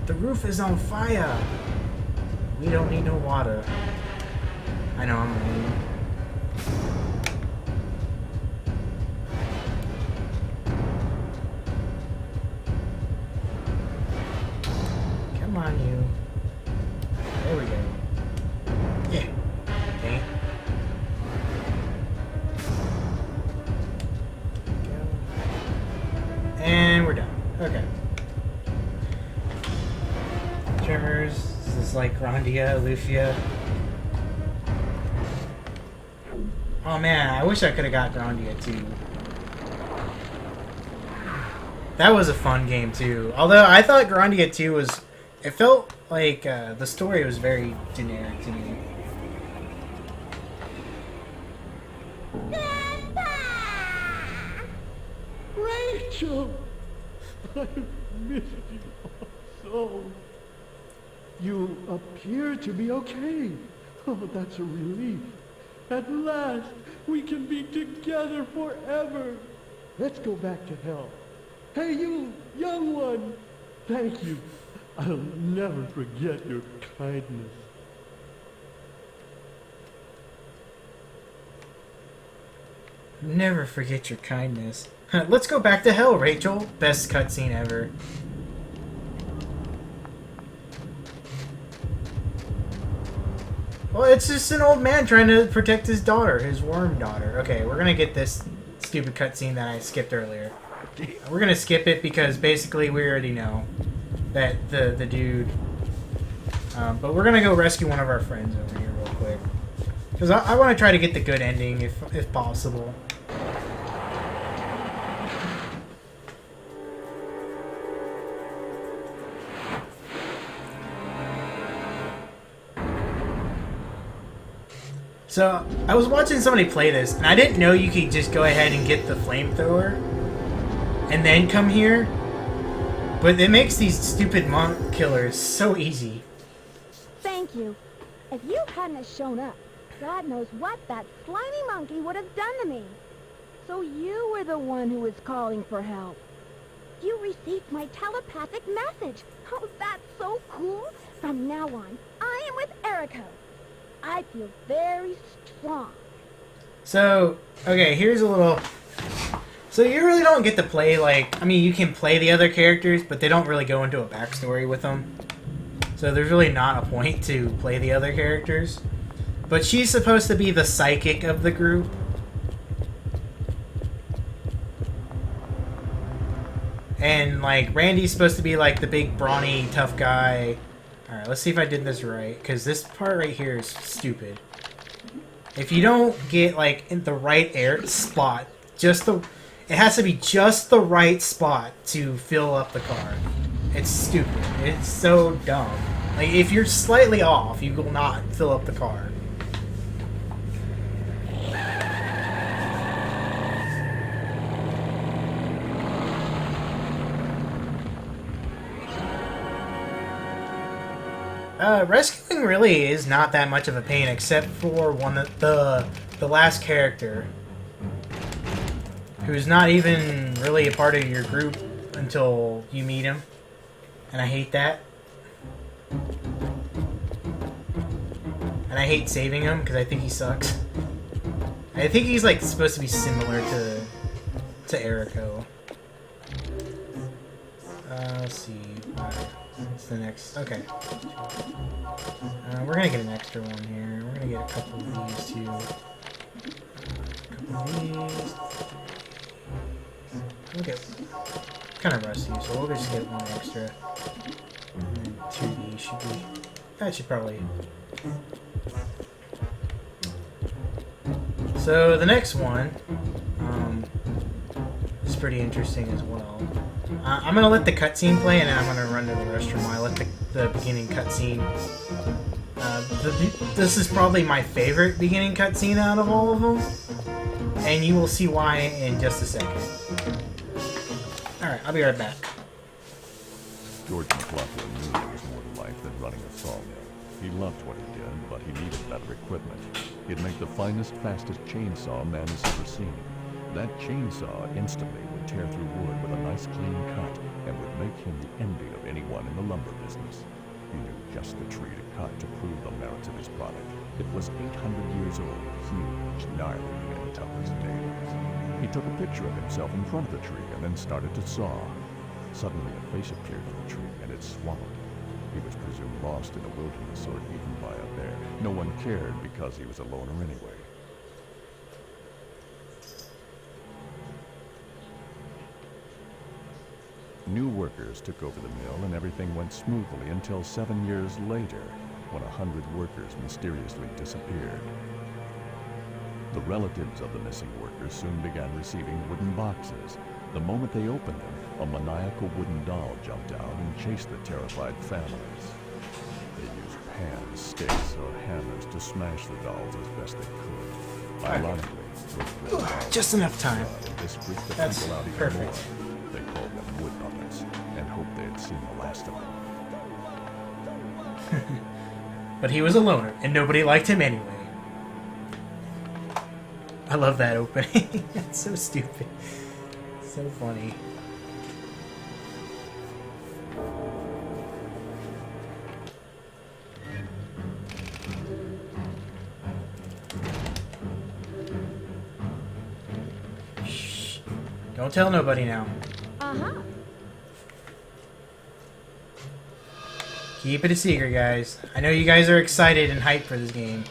The roof is on fire. We don't need no water. I know, I'm lame. on, you. There we go. Yeah. Okay. And we're done. Okay. Tremors. This is like Grandia, Lufia. Oh man, I wish I could have got Grandia too. That was a fun game too. Although I thought Grandia 2 was... It felt like the story was very generic to me. Rachel! I missed you so. You appear to be okay. Oh, that's a relief. At last, we can be together forever. Let's go back to hell. Hey, you, young one. Thank you. I'll never forget your kindness. Never forget your kindness. Let's go back to hell, Rachel. Best cutscene ever. Well, it's just an old man trying to protect his daughter, his worm daughter. Okay, we're gonna get this stupid cutscene that I skipped earlier. We're gonna skip it because basically we already know that the dude... but we're gonna go rescue one of our friends over here real quick. Because I want to try to get the good ending if possible. So, I was watching somebody play this, and I didn't know you could just go ahead and get the flamethrower and then come here. But it makes these stupid monk killers so easy. Thank you. If you hadn't have shown up, God knows what that slimy monkey would have done to me. So you were the one who was calling for help. You received my telepathic message. Oh, that's so cool. From now on, I am with Erico. I feel very strong. So, okay, here's a little... So you really don't get to play, like... I mean, you can play the other characters, but they don't really go into a backstory with them. So there's really not a point to play the other characters. But she's supposed to be the psychic of the group. And, like, Randy's supposed to be, like, the big, brawny, tough guy. Alright, let's see if I did this right, because this part right here is stupid. If you don't get, like, in the right air spot, it has to be just the right spot to fill up the car. It's stupid. It's so dumb. Like, if you're slightly off, you will not fill up the car. Rescuing really is not that much of a pain, except for the last character, who's not even really a part of your group until you meet him, and I hate that. And I hate saving him because I think he sucks. I think he's like supposed to be similar to Erico. Let's see. What's the next? Okay. We're gonna get an extra one here. We're gonna get a couple of these too. A couple of these. We'll get kind of rusty, so we'll just get one extra. And then 2 of these should be. That should probably. So the next one is pretty interesting as well. I'm gonna let the cutscene play, and then I'm gonna run to the restroom while I let the beginning cutscene. This is probably my favorite beginning cutscene out of all of them, and you will see why in just a second. Alright, I'll be right back. George McLaughlin knew there was more to life than running a sawmill. He loved what he did, but he needed better equipment. He'd make the finest, fastest chainsaw man has ever seen. That chainsaw instantly would tear through wood with a nice clean cut and would make him the envy of anyone in the lumber business. He knew just the tree to cut to prove the merits of his product. It was 800 years old, huge, gnarly, and tough as nails. He took a picture of himself in front of the tree and then started to saw. Suddenly a face appeared in the tree and it swallowed him. He was presumed lost in a wilderness or eaten by a bear. No one cared because he was a loner anyway. New workers took over the mill and everything went smoothly until 7 years later, when 100 workers mysteriously disappeared. The relatives of the missing workers soon began receiving wooden boxes. The moment they opened them, a maniacal wooden doll jumped out and chased the terrified families. They used pans, sticks, or hammers to smash the dolls as best they could. Ironically, those red dolls Just enough time. this freaked the That's people out even perfect. more. They called them wood puppets and hoped they had seen the last of them. But he was a loner, and nobody liked him anyway. I love that opening. It's so stupid. So funny. Shh. Don't tell nobody now. Uh-huh. Keep it a secret, guys. I know you guys are excited and hyped for this game.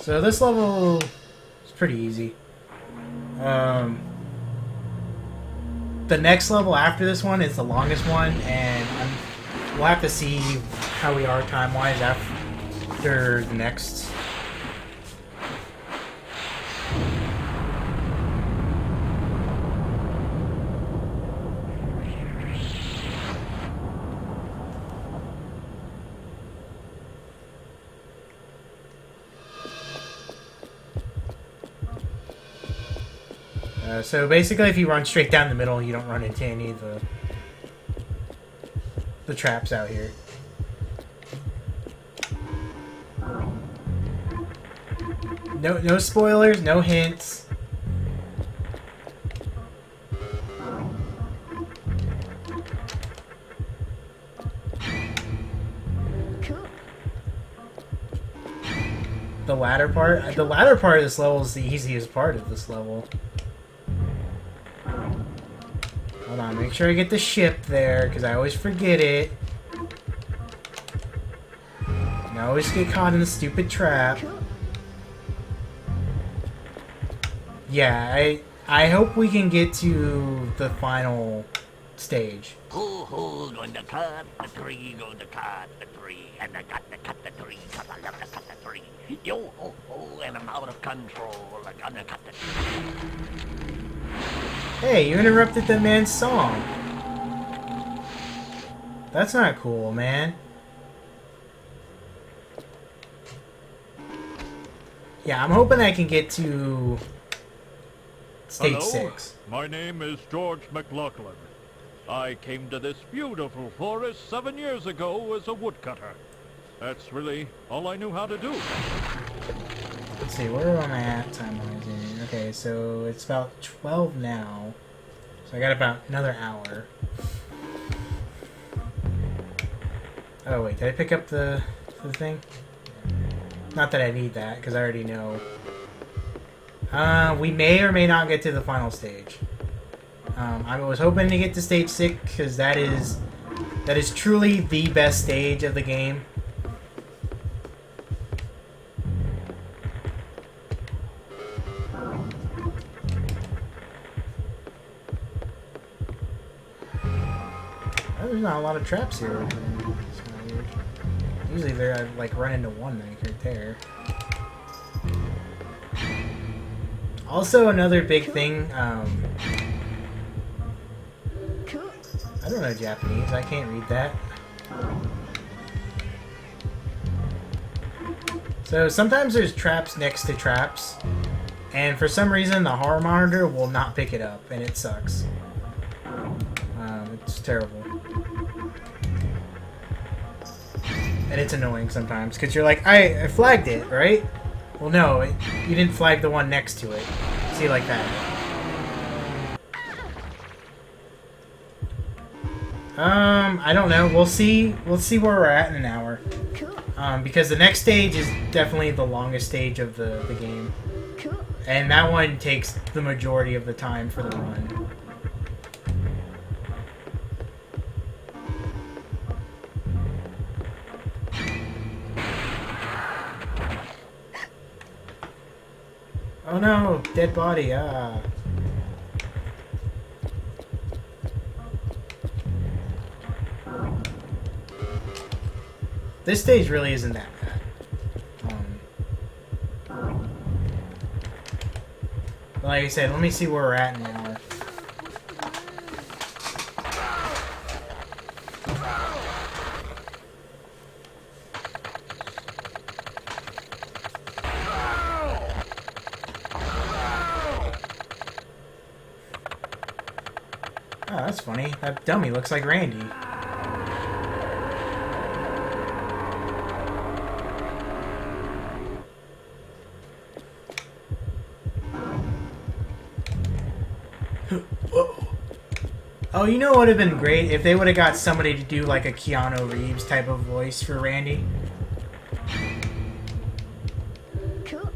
So this level is pretty easy. The next level after this one is the longest one, and we'll have to see how we are time-wise after the next. So basically, if you run straight down the middle, you don't run into any of the traps out here. No spoilers, no hints. The latter part of this level is the easiest part of this level. Hold on, make sure I get the ship there, because I always forget it. And I always get caught in the stupid trap. Yeah, I hope we can get to the final stage. Who going to cut the tree, going to cut the tree, and I got to cut the tree, cause I love to cut the tree. Yo ho ho, and I'm out of control, I'm gonna cut the tree. Hey, you interrupted the man's song. That's not cool, man. Yeah, I'm hoping I can get to stage Hello, 6. my name is George McLaughlin. I came to this beautiful forest 7 years ago as a woodcutter. That's really all I knew how to do. Let's see, where am I at time-wise? Okay, so it's about 12 now. So I got about another hour. Oh wait, did I pick up the thing? Not that I need that, because I already know. We may or may not get to the final stage. I was hoping to get to stage 6, because that is truly the best stage of the game. There's not a lot of traps here. It's kind of weird. Usually they're like run into one right there. Also, another big thing. I don't know Japanese. I can't read that. So sometimes there's traps next to traps, and for some reason the horror monitor will not pick it up, and it sucks. It's terrible. And it's annoying sometimes, because you're like, I flagged it, right? Well, no, you didn't flag the one next to it. See, like that. I don't know. We'll see where we're at in an hour. Because the next stage is definitely the longest stage of the game. And that one takes the majority of the time for the run. Oh no, dead body, ah. This stage really isn't that bad. Like I said, let me see where we're at now. Oh, that's funny. That dummy looks like Randy. Whoa. Oh, you know what would have been great? If they would have got somebody to do like a Keanu Reeves type of voice for Randy. Cool.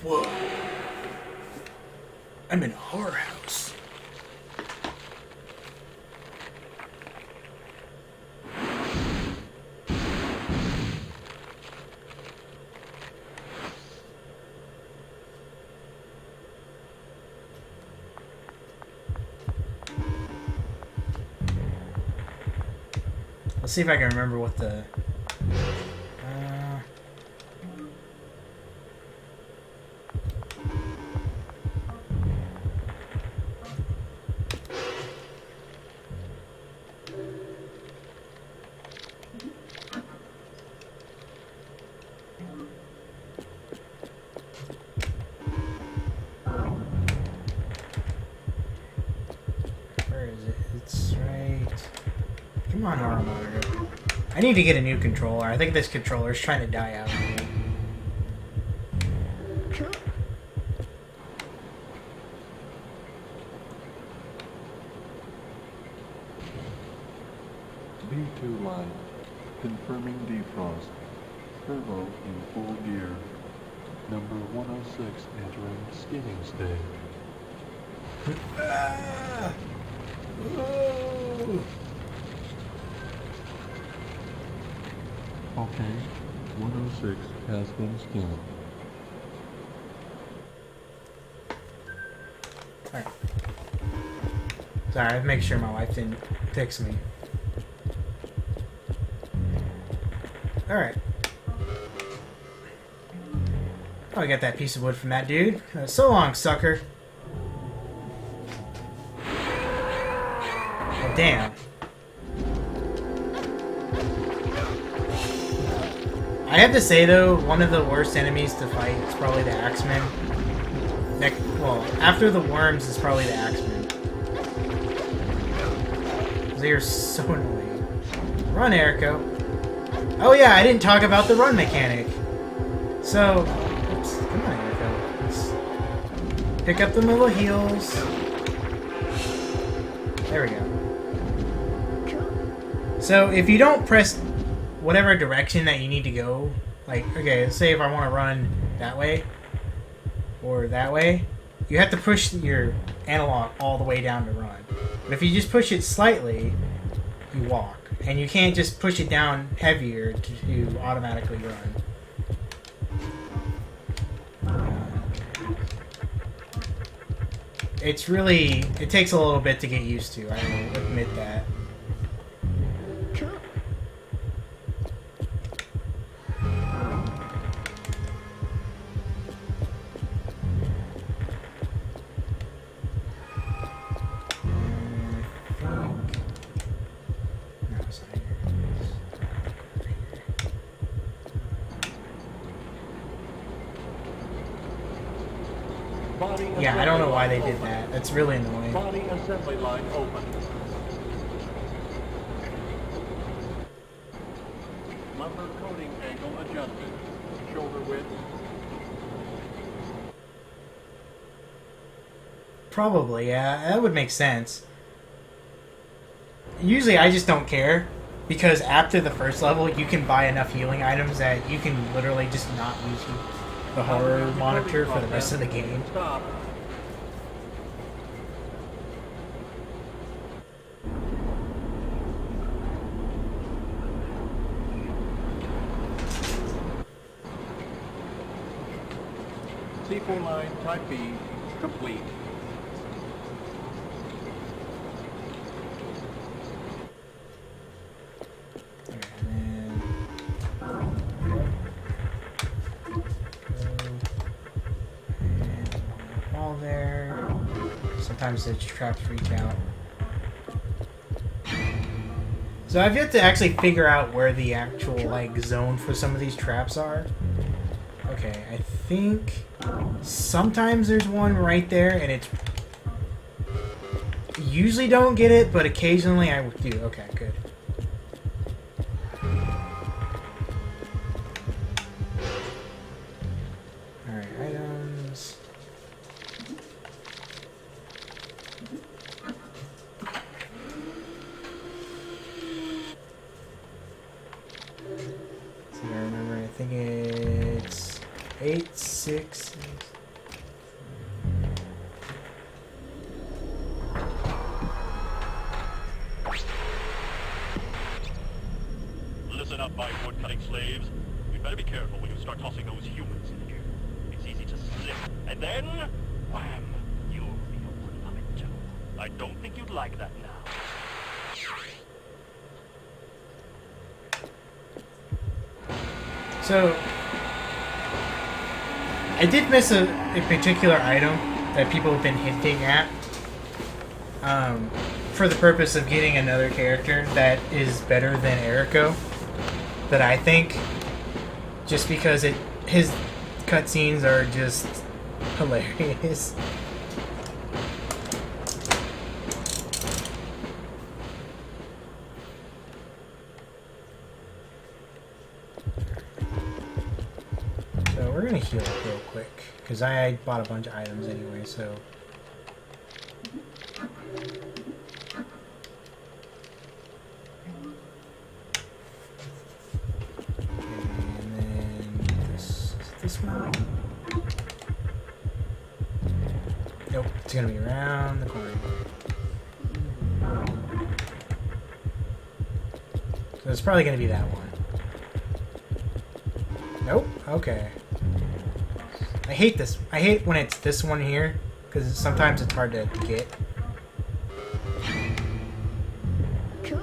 Whoa. I'm in a horror house. Let's see if I can remember what the... Where is it? It's right... Come on, horror monitor. I need to get a new controller. I think this controller's trying to die out on me. Cool. B2 line. Confirming defrost. Turbo in full gear. Number 106 entering skidding stage. Ah! Whoa! Okay, 106 has been skinned. Alright. Sorry, I have to make sure my wife didn't fix me. Alright. Oh, I got that piece of wood from that dude. So long, sucker. Oh, damn. I have to say, though, one of the worst enemies to fight is probably the Axemen. Well, after the worms is probably the Axemen. They are so annoying. Run, Erico. Oh yeah, I didn't talk about the run mechanic. So, oops, come on, Erico. Let's pick up the little heals. There we go. So, if you don't press whatever direction that you need to go, like, okay, let's say if I want to run that way, or that way, you have to push your analog all the way down to run. But if you just push it slightly, you walk. And you can't just push it down heavier to automatically run. It's really, it takes a little bit to get used to, I will admit that. Yeah, I don't know why they did that. That's really annoying. Body assembly line open. Lumber coating angle adjusted. Shoulder width. Probably, yeah. That would make sense. usually I just don't care, because after the first level, you can buy enough healing items that you can literally just not use the horror monitor for the rest of the game. Stop. C4 line, type B, complete. All there. Sometimes the traps reach out. So I've yet to actually figure out where the actual like zone for some of these traps are. Okay, I think sometimes there's one right there, and it's usually don't get it, but occasionally I do. Okay, good. Alright, items. See if I remember, I think it's 8, 6. Listen up, my wood-cutting slaves. You'd better be careful when you start tossing those humans in here. It's easy to slip, and then, wham, you'll be a wood puppet too. I don't think you'd like that now. So, I did miss a particular item that people have been hinting at, for the purpose of getting another character that is better than Eriko, that I think, just because his cutscenes are just hilarious. So we're gonna heal up real quick, because I bought a bunch of items anyway, so... And then this one? Nope, it's gonna be around the corner. So it's probably gonna be that one. Nope, okay. I hate this. I hate when it's this one here, because sometimes it's hard to get. Cool.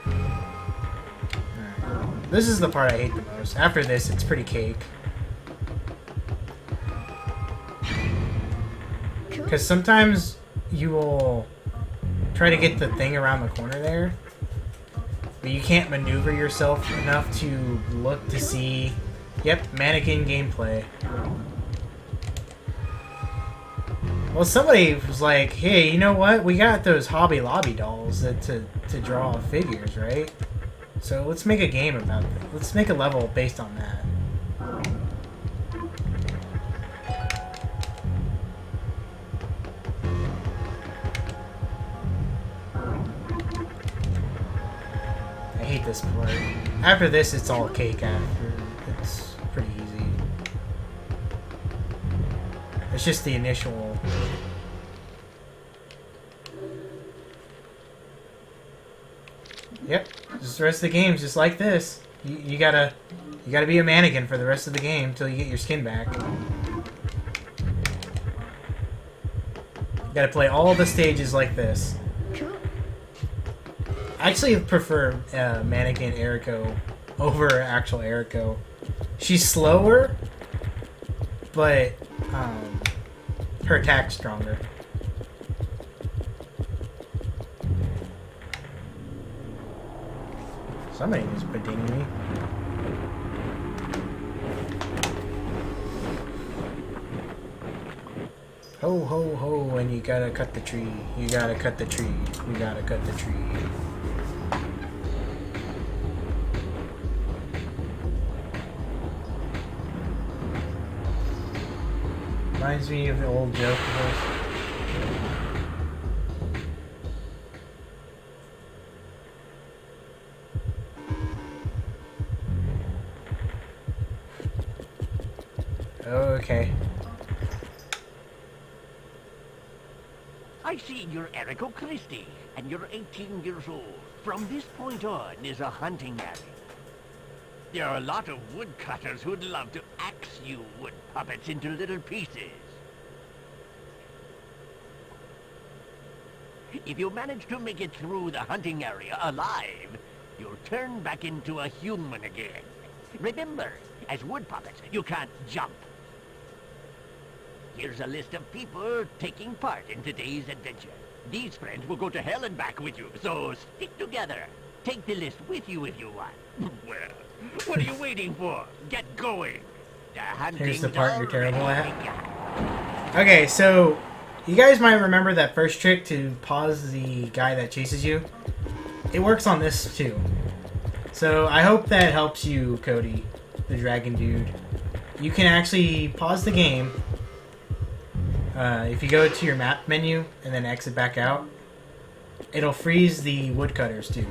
Alright. This is the part I hate the most. After this, it's pretty cake. Because sometimes you will try to get the thing around the corner there, but you can't maneuver yourself enough to look to see. Yep, mannequin gameplay. Well, somebody was like, hey, you know what? We got those Hobby Lobby dolls to draw figures, right? So let's make a game about that. Let's make a level based on that. I hate this part. After this, it's all cake after. It's pretty easy. It's just the initial... Yep, just the rest of the game's just like this. You gotta be a mannequin for the rest of the game until you get your skin back. You gotta play all the stages like this. I actually prefer mannequin Eriko over actual Eriko. She's slower, but her attack's stronger. Somebody is bedinging me. Ho ho ho, and you gotta cut the tree. You gotta cut the tree. You gotta cut the tree. Reminds me of the old joke of Okay. I see you're Eric O'Christie, and you're 18 years old. From this point on is a hunting area. There are a lot of woodcutters who'd love to axe you wood puppets into little pieces. If you manage to make it through the hunting area alive, you'll turn back into a human again. Remember, as wood puppets, you can't jump. Here's a list of people taking part in today's adventure. These friends will go to hell and back with you, so stick together. Take the list with you if you want. Well, what are you waiting for? Get going. The Here's the hunting's part you're terrible already at. begun. Okay, so you guys might remember that first trick to pause the guy that chases you. It works on this too. So I hope that helps you, Cody, the dragon dude. You can actually pause the game. If you go to your map menu and then exit back out, it'll freeze the woodcutters too.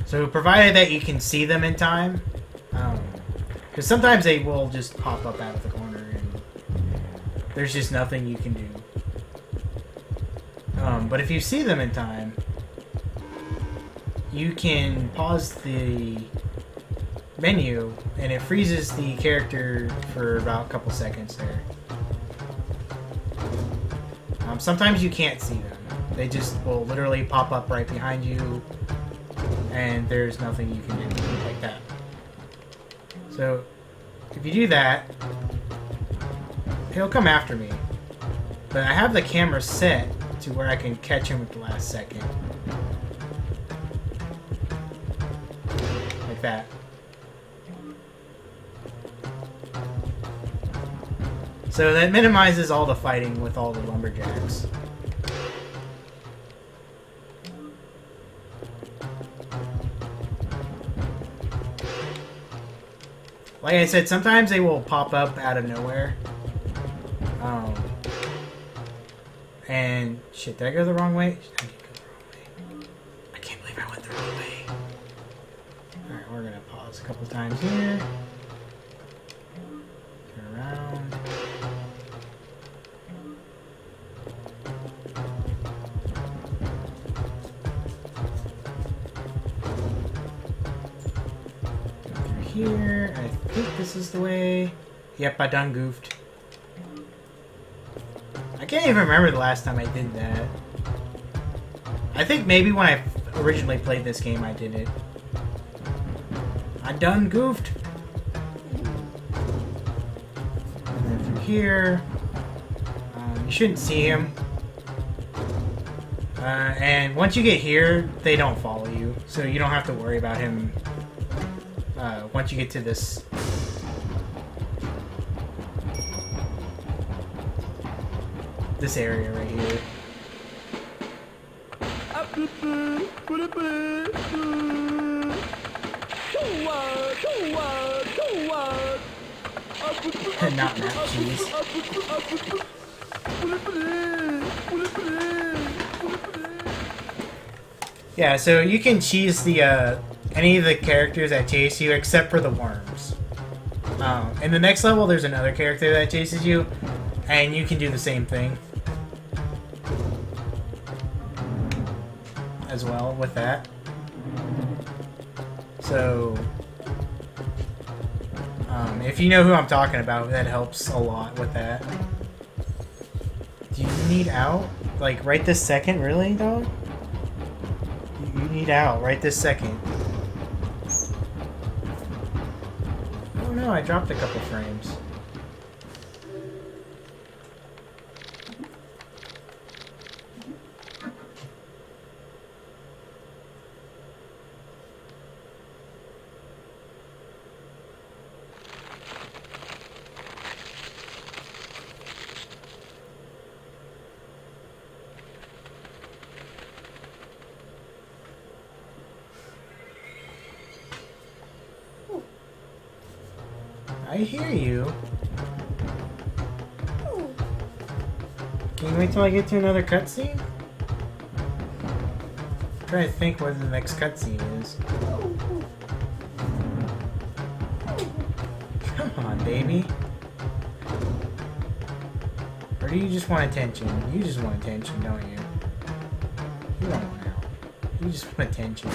So provided that you can see them in time, because sometimes they will just pop up out of the corner and there's just nothing you can do. But if you see them in time, you can pause the menu and it freezes the character for about a couple seconds there. Sometimes you can't see them. They just will literally pop up right behind you and there's nothing you can do like that. So if you do that, he'll come after me. But I have the camera set to where I can catch him at the last second. Like that. So that minimizes all the fighting with all the lumberjacks. Like I said, sometimes they will pop up out of nowhere. And shit, did I go the wrong way? I did go the wrong way. I can't believe I went the wrong way. Alright, we're gonna pause a couple times here. Turn around. Go through here. I think this is the way. Yep, I done goofed. I can't even remember the last time I did that. I think maybe when I originally played this game I did it. I done goofed. And then through here. You shouldn't see him. And once you get here, they don't follow you. So you don't have to worry about him once you get to this. This area right here. Not mac cheese. Yeah, so you can cheese the any of the characters that chase you except for the worms. In the next level, there's another character that chases you, and you can do the same thing as well with that. So, if you know who I'm talking about, that helps a lot with that. Do you need out? Like, right this second? Really, dog? You need out right this second. Oh no, I dropped a couple frames. I hear you. Can you wait till I get to another cutscene? I'm trying to think what the next cutscene is. Come Come on, baby. Or do you just want attention? You just want attention, don't you? You don't want out. You just want attention.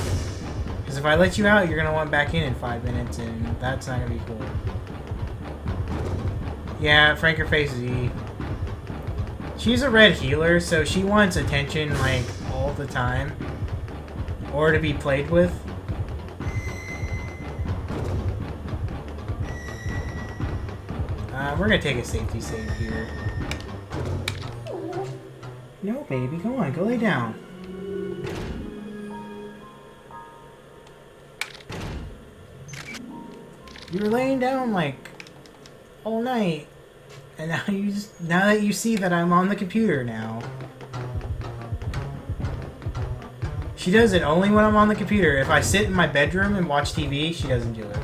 Because if I let you out, you're going to want back in 5 minutes, and that's not going to be cool. Yeah, Frank, her face is E. She's a red healer, so she wants attention, like, all the time. Or to be played with. We're going to take a safety save here. No, baby, come on, go lay down. You were laying down like all night, and now that you see that I'm on the computer now. She does it only when I'm on the computer. If I sit in my bedroom and watch TV, she doesn't do it.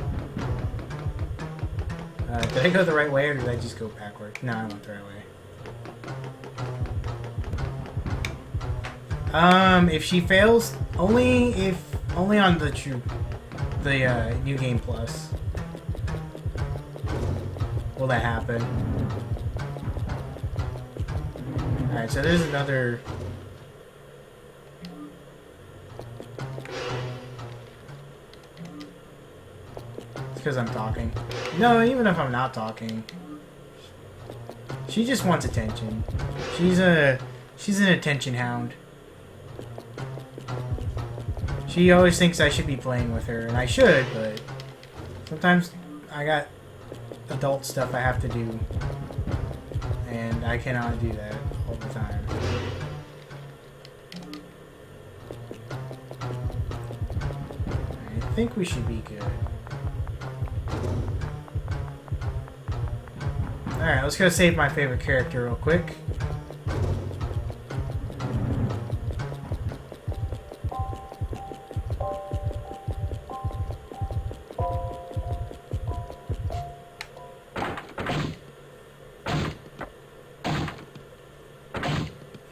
Did I go the right way, or did I just go backward? No, I went the right way. If she fails, only on the New Game Plus will that happen. Alright, so there's another... It's because I'm talking. No, even if I'm not talking. She just wants attention. She's an attention hound. She always thinks I should be playing with her, and I should, but sometimes I got adult stuff I have to do, and I cannot do that all the time. I think we should be good. Alright, let's go save my favorite character real quick.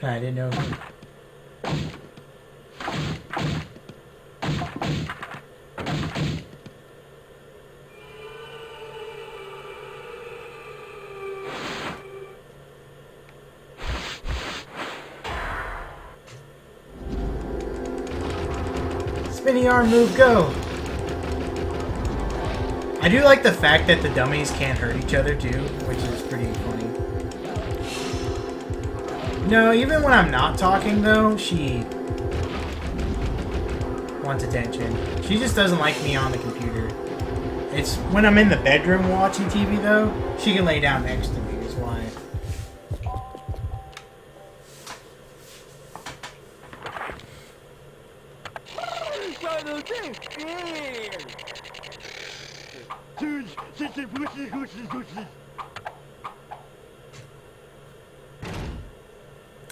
I didn't know. Spinny arm move, go! I do like the fact that the dummies can't hurt each other too, which is pretty funny. No, even when I'm not talking though, she wants attention. She just doesn't like me on the computer. It's when I'm in the bedroom watching TV though, she can lay down next to me is why.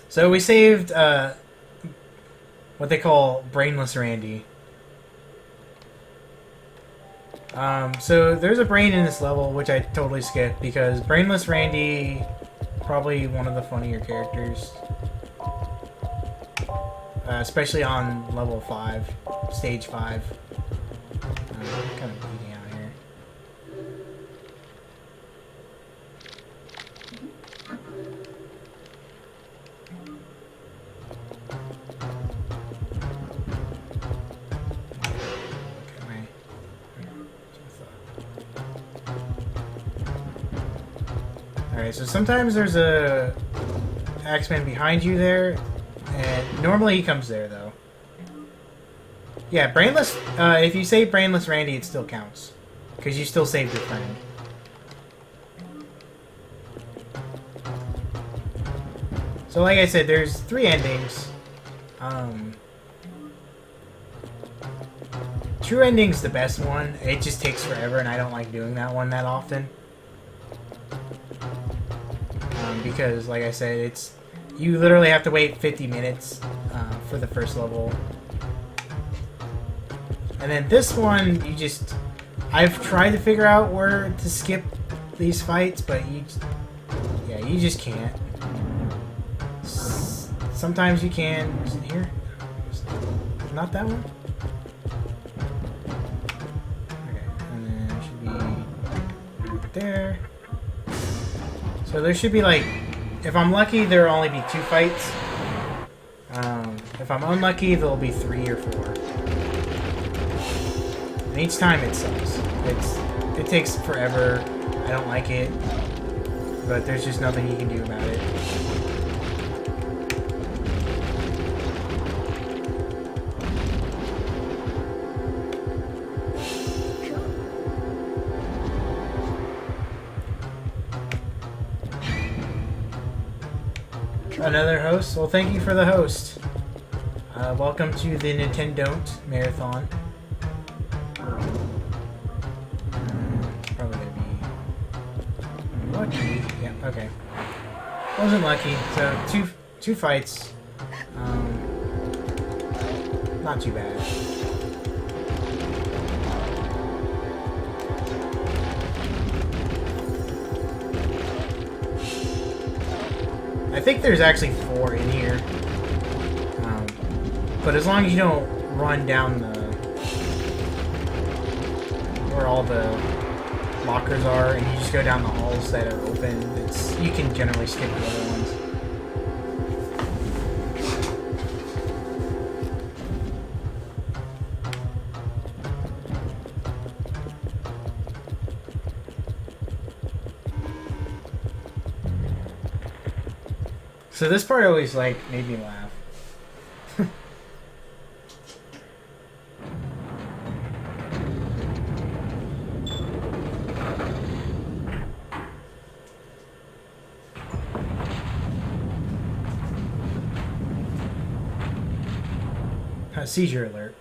So we saved what they call Brainless Randy. So there's a brain in this level, which I totally skipped because Brainless Randy, probably one of the funnier characters. Especially on level 5, stage 5. I'm kind of bleeding out here. Alright, so sometimes there's a Axeman behind you there, and normally he comes there though. Yeah, Brainless, if you save Brainless Randy, it still counts. Because you still saved your friend. So like I said, there's 3 endings. True Ending's the best one. It just takes forever, and I don't like doing that one that often. Because, like I said, it's you literally have to wait 50 minutes for the first level. And then this one, you just... I've tried to figure out where to skip these fights, but you just can't. Sometimes you can. Is it here? Not that one? Okay, and then it should be... right there. So there should be like, if I'm lucky, there'll only be 2 fights. If I'm unlucky, there'll be 3 or 4. And each time it sucks. It takes forever. I don't like it. But there's just nothing you can do about it. Another host? Well, thank you for the host. Welcome to the Nintendon't marathon. Probably gonna be lucky. Yeah, okay. Wasn't lucky. So two fights. Not too bad. I think there's actually 4 in here. But as long as you don't run down where all the lockers are and you just go down the halls that are open, you can generally skip the other ones. So this part always made me laugh. Seizure alert.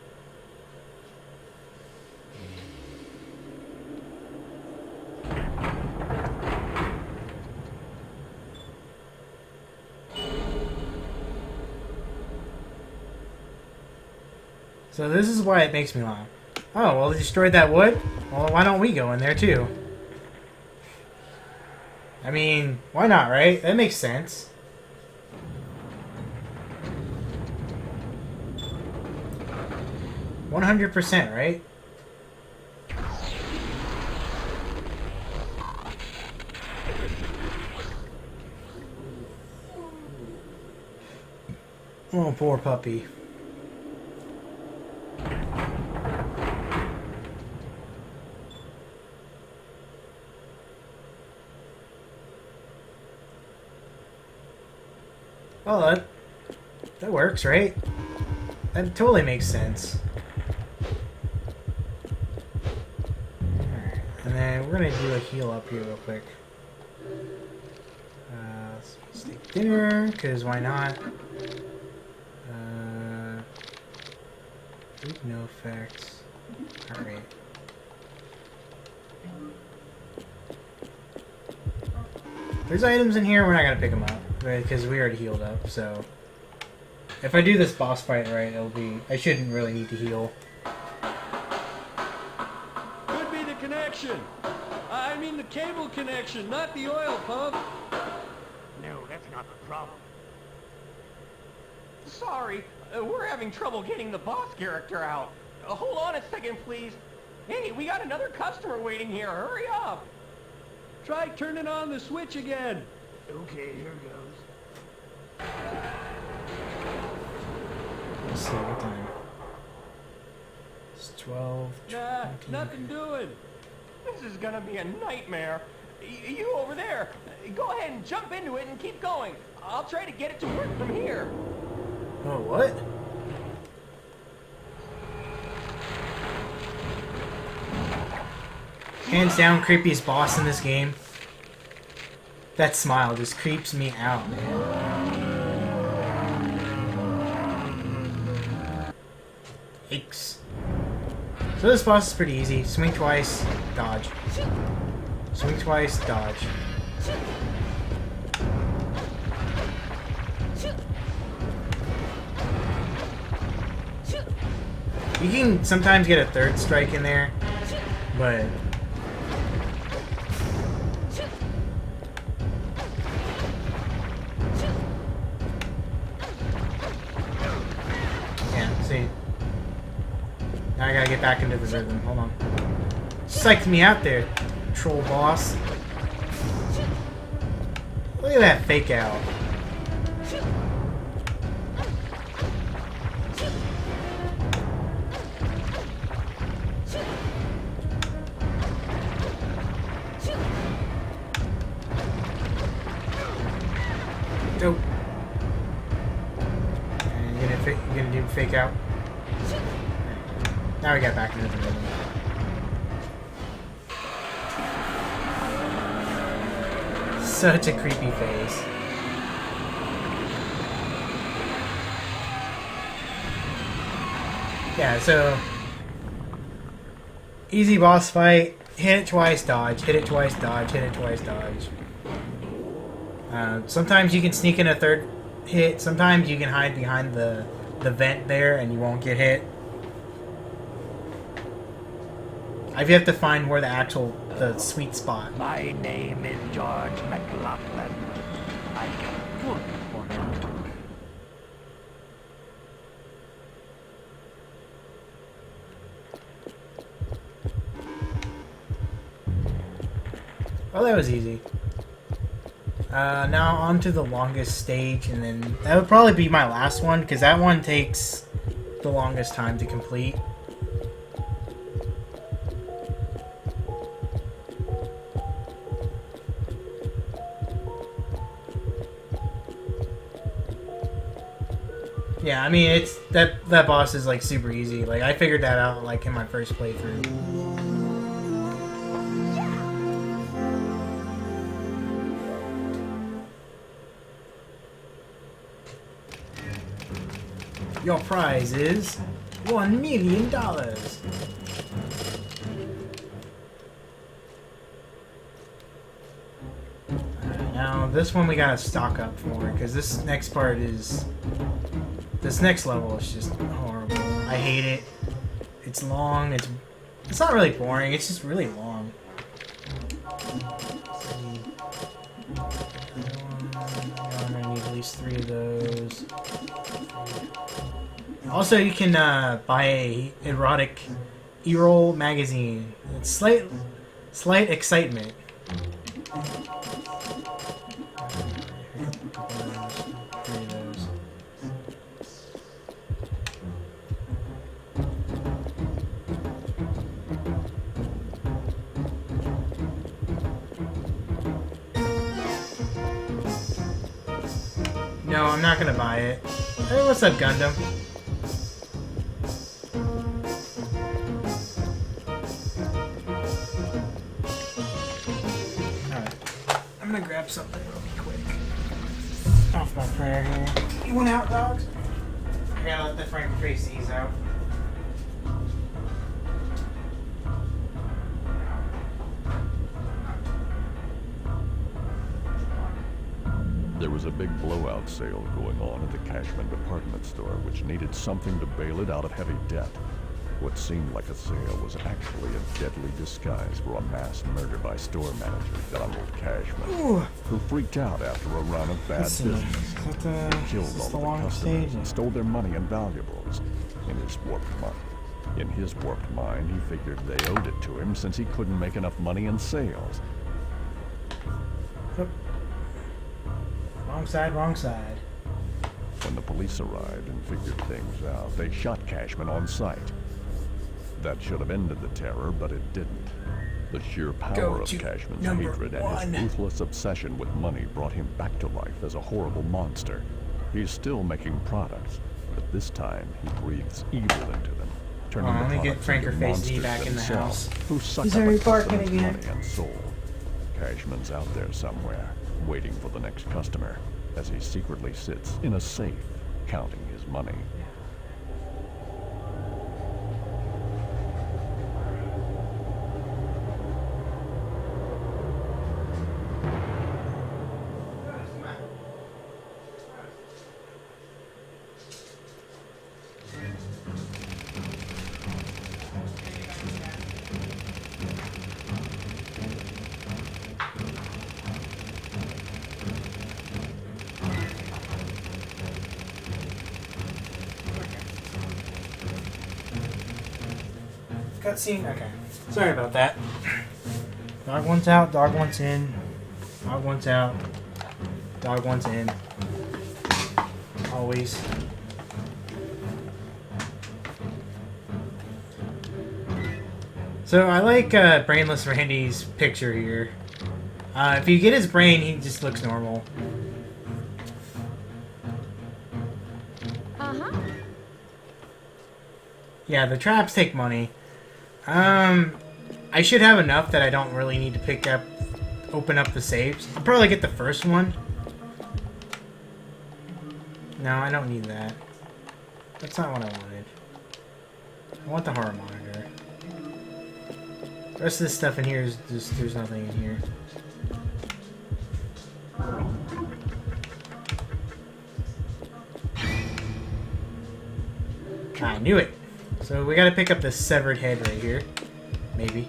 So this is why it makes me laugh. Oh, well, they destroyed that wood? Well, why don't we go in there too? I mean, why not, right? That makes sense. %, right? Oh, poor puppy. Oh, that works, right? That totally makes sense. Alright, and then we're gonna do a heal up here real quick. Steak dinner, because why not? No effects. Alright. There's items in here, we're not gonna pick them up, right? Because we already healed up, so... If I do this boss fight right, I shouldn't really need to heal. Could be the connection. I mean the cable connection, not the oil pump. No, that's not the problem. Sorry, we're having trouble getting the boss character out. Hold on a second, please. Hey, we got another customer waiting here. Hurry up. Try turning on the switch again. Okay, here goes. Let's see what time. It's 12. Nah, nothing doing. This is gonna be a nightmare. You over there, go ahead and jump into it and keep going. I'll try to get it to work from here. Oh, what? Hands down, creepiest boss in this game. That smile just creeps me out, man. Yikes. So this boss is pretty easy. Swing twice, dodge. Swing twice, dodge. You can sometimes get a third strike in there, but... Yeah, see. Now I gotta get back into the rhythm. Hold on. Psyched me out there. actual boss. Look at that fake out. Dope. And you're gonna do fake out. Now we got back into the rhythm. Such a creepy face. Yeah, so easy boss fight. Hit it twice, dodge. Hit it twice, dodge. Hit it twice, dodge. Sometimes you can sneak in a third hit. Sometimes you can hide behind the vent there and you won't get hit. I have to find where the sweet spot. My name is George McLaughlin. I can work for you. Oh, that was easy. Now on to the longest stage, and then that would probably be my last one, because that one takes the longest time to complete. Yeah, I mean, it's that boss is like super easy. Like I figured that out like in my first playthrough. Your prize is $1 million. Now this one we gotta stock up for, because this next part is... This next level is just horrible. I hate it. It's long, it's not really boring, it's just really long. I'm gonna need at least 3 of those. Also, you can buy a erotic e-roll magazine. It's slight excitement. No, I'm not gonna buy it. Hey, what's up, Gundam? Alright. I'm gonna grab something real quick. Off my prayer here. You want out, dogs? I gotta let the Frank face ease out. There was a big blowout sale going on at the Cashman department store, which needed something to bail it out of heavy debt. What seemed like a sale was actually a deadly disguise for a mass murder by store manager Donald Cashman, who freaked out after a run of bad business. Killed all of the customers and stole their money and valuables in his warped mind. In his warped mind, he figured they owed it to him since he couldn't make enough money in sales. Wrong side, wrong side. When the police arrived and figured things out, they shot Cashman on sight. That should have ended the terror, but it didn't. The sheer power of Cashman's hatred and his ruthless obsession with money brought him back to life as a horrible monster. He's still making products, but this time he breathes evil into them, turning the products into monsters back in the house. Who suck up a customer's money and soul. Cashman's out there somewhere, waiting for the next customer, as he secretly sits in a safe, counting his money. Cutscene? Okay. Sorry about that. Dog one's out, dog one's in. Dog one's out. Dog one's in. Always. So I like Brainless Randy's picture here. If you get his brain, he just looks normal. Uh-huh. Yeah, the traps take money. I should have enough that I don't really need to open up the safes. I'll probably get the first one. No, I don't need that. That's not what I wanted. I want the horror monitor. The rest of this stuff in here is just, there's nothing in here. I knew it. So we gotta pick up the severed head right here. Maybe.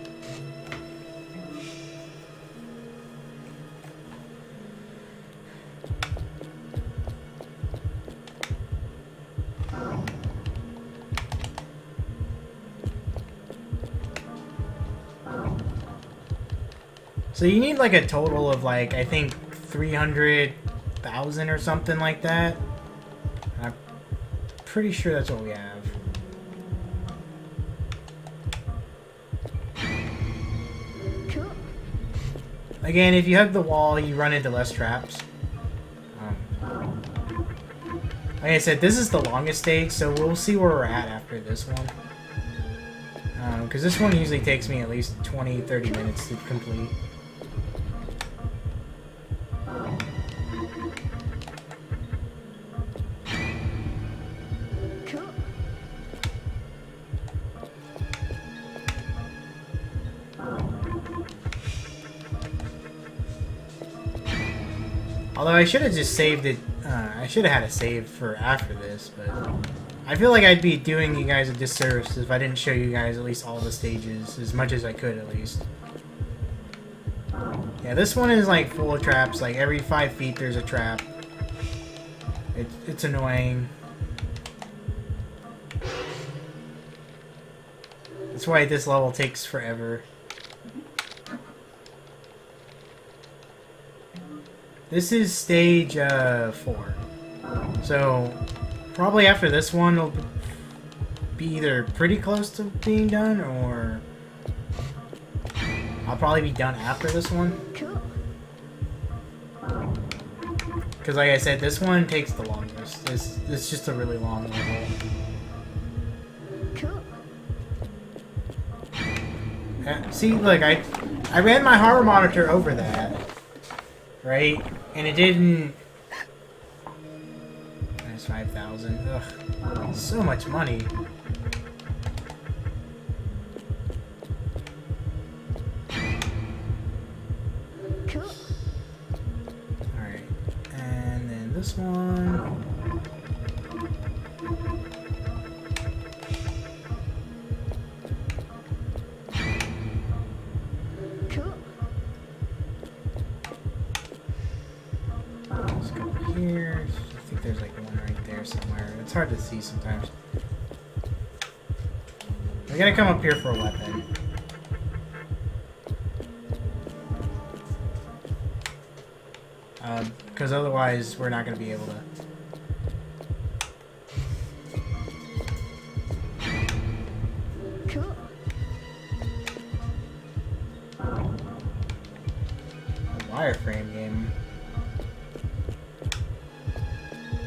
So you need like a total of like, I think 300,000 or something like that. I'm pretty sure that's what we have. Again, if you hug the wall, you run into less traps. Like I said, this is the longest stage, so we'll see where we're at after this one. Because this one usually takes me at least 20-30 minutes to complete. Although I should have just saved it, I should have had a save for after this, but I feel like I'd be doing you guys a disservice if I didn't show you guys at least all the stages, as much as I could at least. Yeah, this one is like full of traps, like every 5 feet there's a trap. It's annoying. That's why this level takes forever. This is stage 4. So probably after this one it'll be either pretty close to being done, or I'll probably be done after this one. Because like I said, this one takes the longest. It's just a really long level. See, look, I ran my horror monitor over that, right? And it didn't... That's 5,000. Ugh. So much money. Alright. And then this one... Here. I think there's like one right there somewhere. It's hard to see sometimes. We gotta come up here for a weapon. Because otherwise we're not gonna be able to. A wireframe game.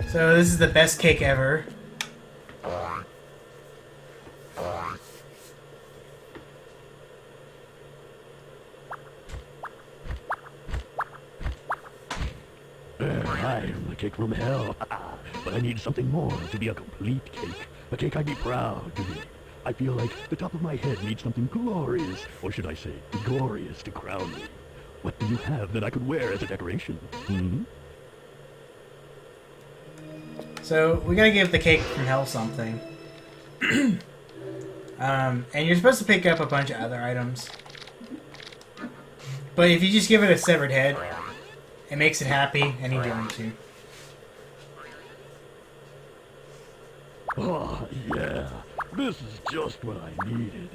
So this is the best cake ever. I'm the cake from hell, but I need something more to be a complete cake. A cake I'd be proud to be. I feel like the top of my head needs something glorious, or should I say, glorious to crown me. What do you have that I could wear as a decoration? Hmm? So we gotta give the cake from hell something. And you're supposed to pick up a bunch of other items. But if you just give it a severed head, it makes it happy, and you going to. Oh, yeah. This is just what I needed.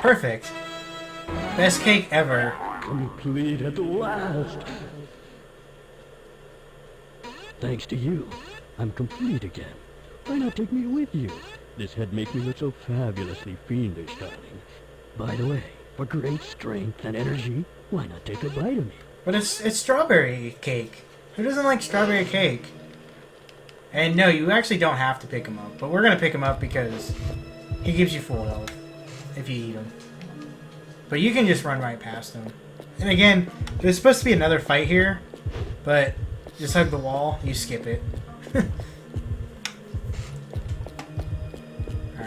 Perfect. Best cake ever. Complete at last. Thanks to you, I'm complete again. Why not take me with you? This head makes me look so fabulously fiendish, darling. By the way, for great strength and energy, why not take a bite of me? But it's strawberry cake. Who doesn't like strawberry cake? And no, you actually don't have to pick him up. But we're going to pick him up because he gives you full health if you eat him. But you can just run right past him. And again, there's supposed to be another fight here. But just hug the wall, you skip it. Alright,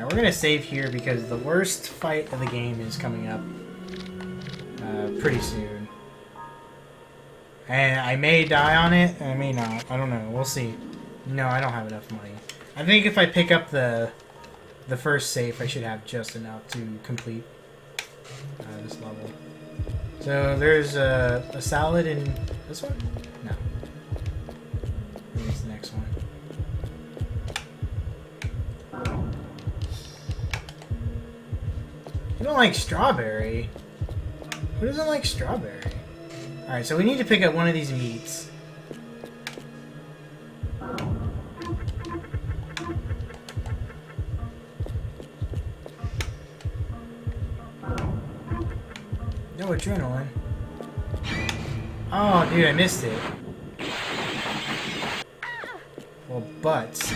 we're going to save here because the worst fight of the game is coming up pretty soon. And I may die on it, and I may not. I don't know. We'll see. No, I don't have enough money. I think if I pick up the first safe, I should have just enough to complete this level. So there's a salad in this one? No. Maybe it's the next one. You don't like strawberry? Who doesn't like strawberry? Alright, so we need to pick up one of these meats. No adrenaline. Oh, dude, I missed it. Well, butts.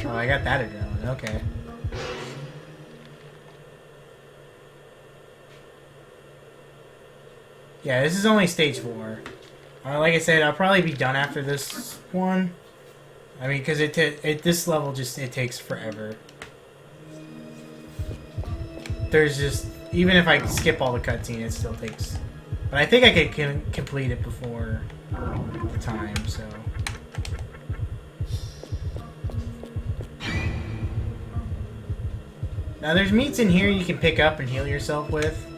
Oh, I got that adrenaline. Okay. Yeah, this is only stage 4. Like I said, I'll probably be done after this one. I mean, because this level just it takes forever. There's just even if I skip all the cutscene, it still takes. But I think I can complete it before the time. So. Now there's meats in here you can pick up and heal yourself with.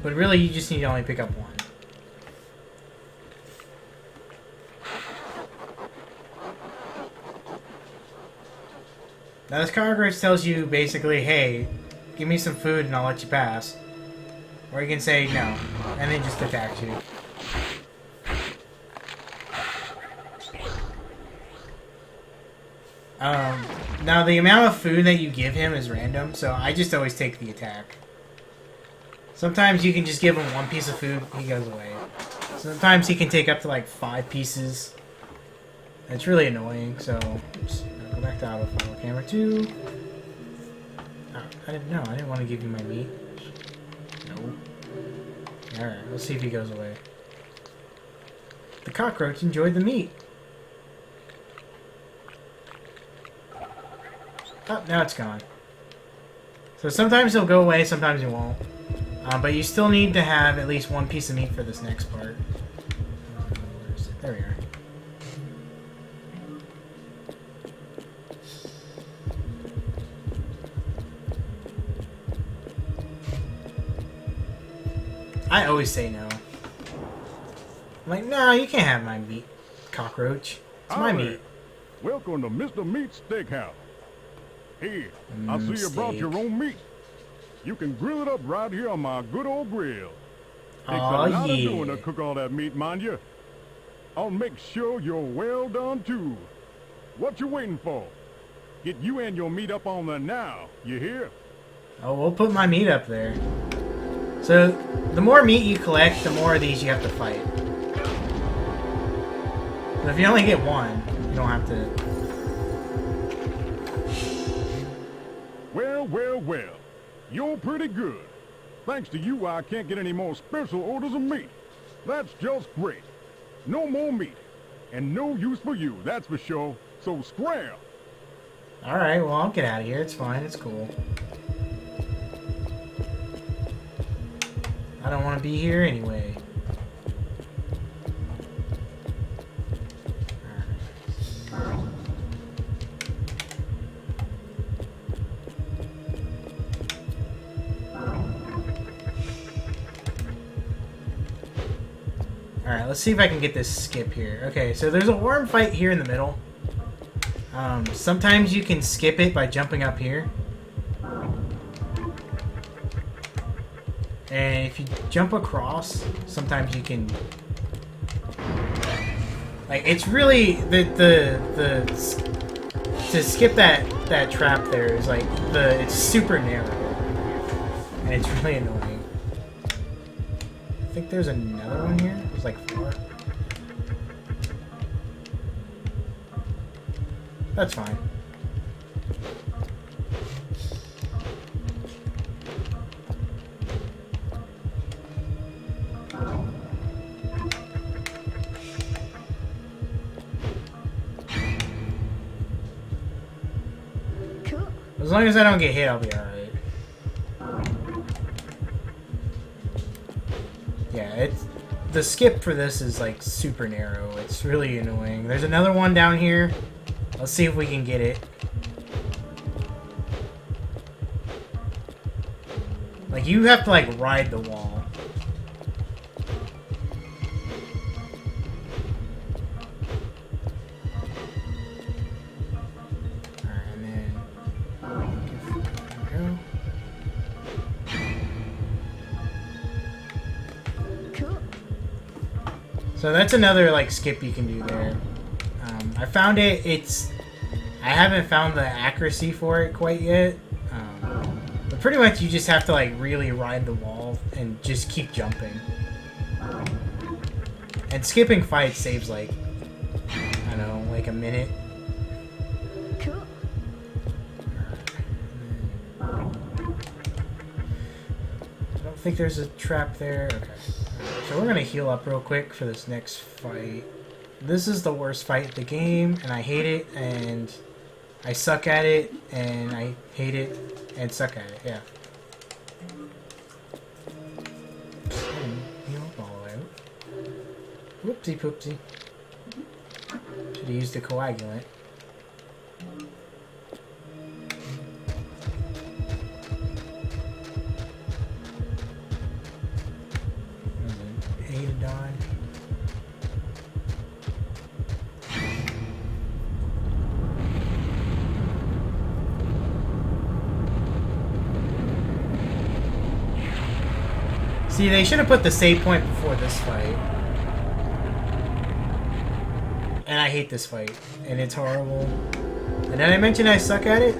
But really, you just need to only pick up one. Now this cockroach tells you basically, hey, give me some food and I'll let you pass. Or you can say no, and then just attacks you. Now the amount of food that you give him is random, so I just always take the attack. Sometimes you can just give him one piece of food, he goes away. Sometimes he can take up to like 5 pieces. It's really annoying, so oops, I'll go back to autofile camera 2. Oh, I didn't want to give you my meat. No. Alright, let's see if he goes away. The cockroach enjoyed the meat. Oh, now it's gone. So sometimes he'll go away, sometimes he won't. But you still need to have at least one piece of meat for this next part. Where is it? There we are. I always say no. I'm like, no, you can't have my meat, cockroach. It's my meat. Welcome to Mr. Meat Steakhouse. Here, I see you brought your own meat. You can grill it up right here on my good old grill. Takes a lot of doing to cook all that meat, mind you. I'll make sure you're well done too. What you waiting for? Get you and your meat up on there now, you hear? Oh, we'll put my meat up there. So, the more meat you collect, the more of these you have to fight. But if you only get one, you don't have to... Well. You're pretty good. Thanks to you, I can't get any more special orders of meat. That's just great. No more meat. And no use for you, that's for sure. So scram! Alright, well, I'll get out of here. It's fine. It's cool. I don't want to be here anyway. Alright, let's see if I can get this skip here. Okay, so there's a worm fight here in the middle. Sometimes you can skip it by jumping up here. And if you jump across, sometimes you can... Like, it's really... To skip that trap there is like... It's super narrow. And it's really annoying. I think there's another one here. There's like 4. That's fine. Cool. As long as I don't get hit, I'll be alright. Yeah, the skip for this is like super narrow. It's really annoying. There's another one down here. Let's see if we can get it. Like, you have to like ride the wall. Alright, and then there we go. Cool. So that's another like skip you can do there. I found it. I haven't found the accuracy for it quite yet. But pretty much you just have to like really ride the wall and just keep jumping. And skipping fights saves like, I don't know, like a minute. Cool. I don't think there's a trap there. Okay. So we're gonna heal up real quick for this next fight. This is the worst fight in the game, and I hate it, and I suck at it, and I hate it, and suck at it, yeah. Heal up all out. Whoopsie poopsie. Should have used the coagulant. Nintendon't. See, they should have put the save point before this fight. And I hate this fight. And it's horrible. And did I mention I suck at it?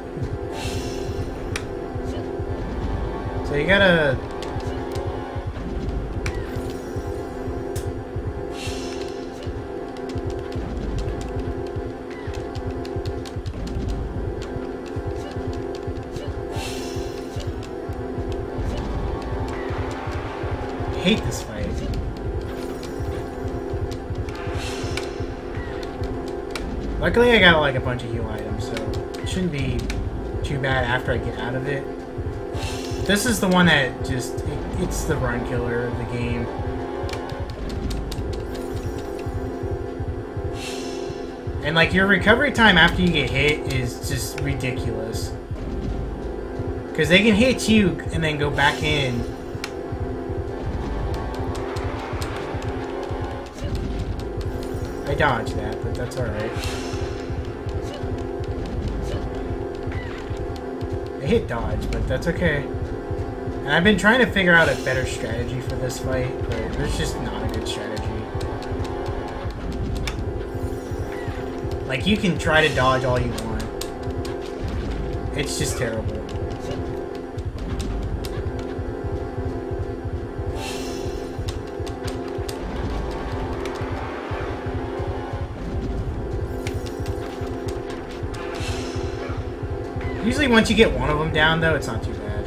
So you gotta... I hate this fight. Luckily I got like a bunch of heal items, so it shouldn't be too bad after I get out of it. This is the one that just, it's the run killer of the game. And like your recovery time after you get hit is just ridiculous. Because they can hit you and then go back in. I dodged that, but that's alright. I hit dodge, but that's okay. And I've been trying to figure out a better strategy for this fight, but there's just not a good strategy. Like, you can try to dodge all you want. It's just terrible. Usually once you get one of them down, though, it's not too bad.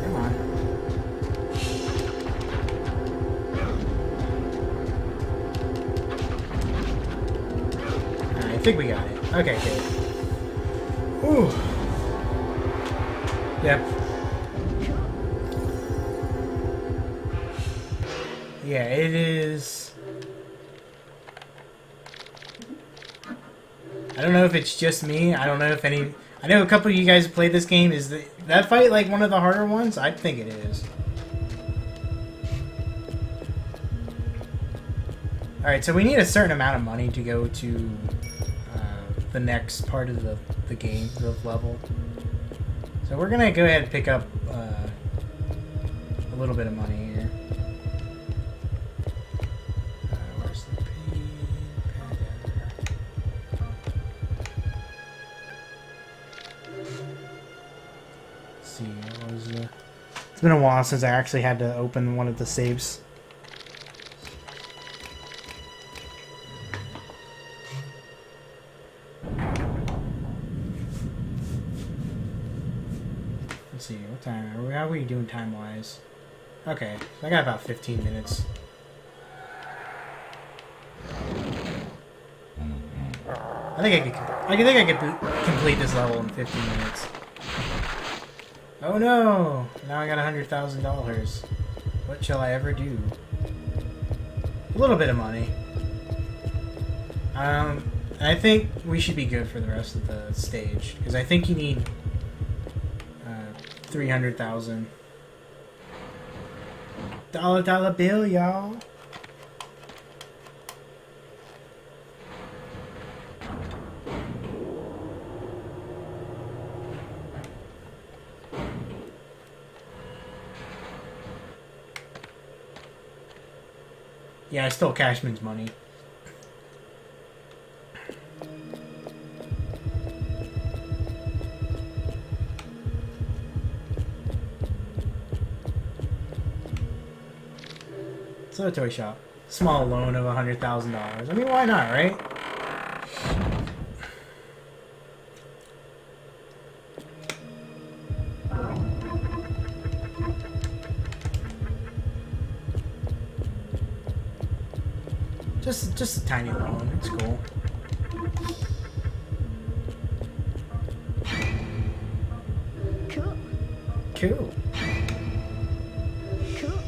Come on. Alright, I think we got it. Okay, good. Ooh. Yep. Yeah, it is... I don't know if it's just me. I don't know if any... I know a couple of you guys have played this game. Is that fight like one of the harder ones? I think it is. Alright, so we need a certain amount of money to go to the next part of the game, the level. So we're gonna go ahead and pick up a little bit of money here. Where's the Let's see, what was the... It's been a while since I actually had to open one of the saves. Let's see, what time? How are we doing time-wise? Okay, I got about 15 minutes. I think I could complete this level in 15 minutes. Oh no! Now I got $100,000. What shall I ever do? A little bit of money. I think we should be good for the rest of the stage because I think you need 300,000. Dollar bill, y'all. Yeah, I stole Cashman's money. So a toy shop. Small loan of $100,000. I mean, why not, right? Just a tiny loan. It's cool. Cool. Cool. Cool.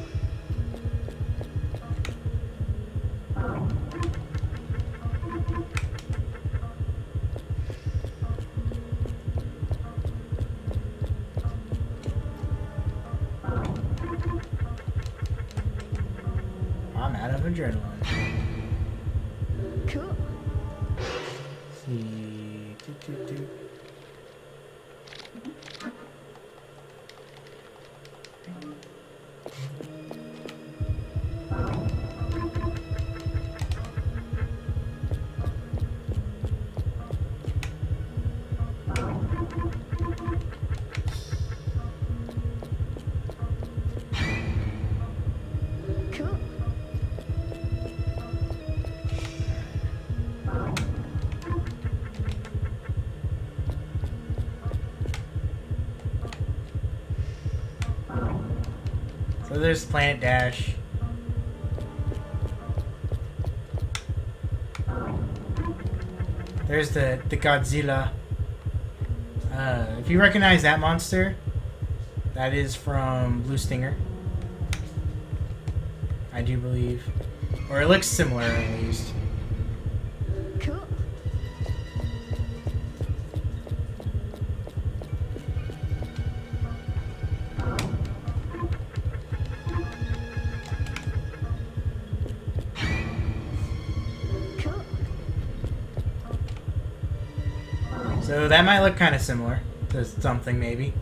I'm out of adrenaline. Cool. See. Cool. So there's Planet Dash. There's the Godzilla. If you recognize that monster, that is from Blue Stinger. I do believe. Or it looks similar at least. Cool. Cool. So that might look kind of similar to something maybe.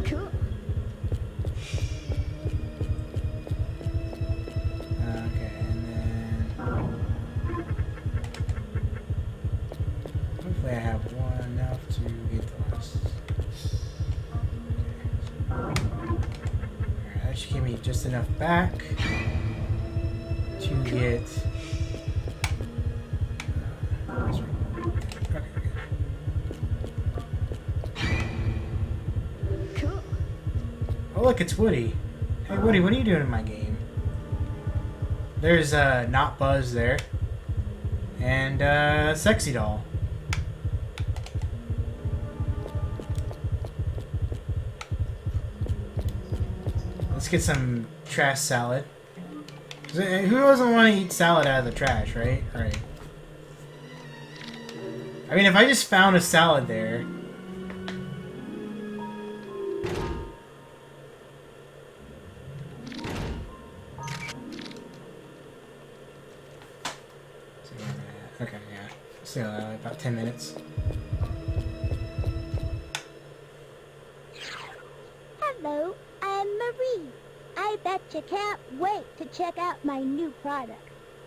Cool. Okay, and then hopefully I have one enough to get the last. Alright, that should give me just enough back to get. That's right. Okay, good. Cool. Oh look, it's Woody. Hey Woody, what are you doing in my game? There's Not Buzz there. And Sexy Doll. Let's get some trash salad. Who doesn't want to eat salad out of the trash, right? Alright. I mean, if I just found a salad there... Okay, yeah. So, about 10 minutes. Hello, I'm Marie. I bet you can't wait to check out my new product.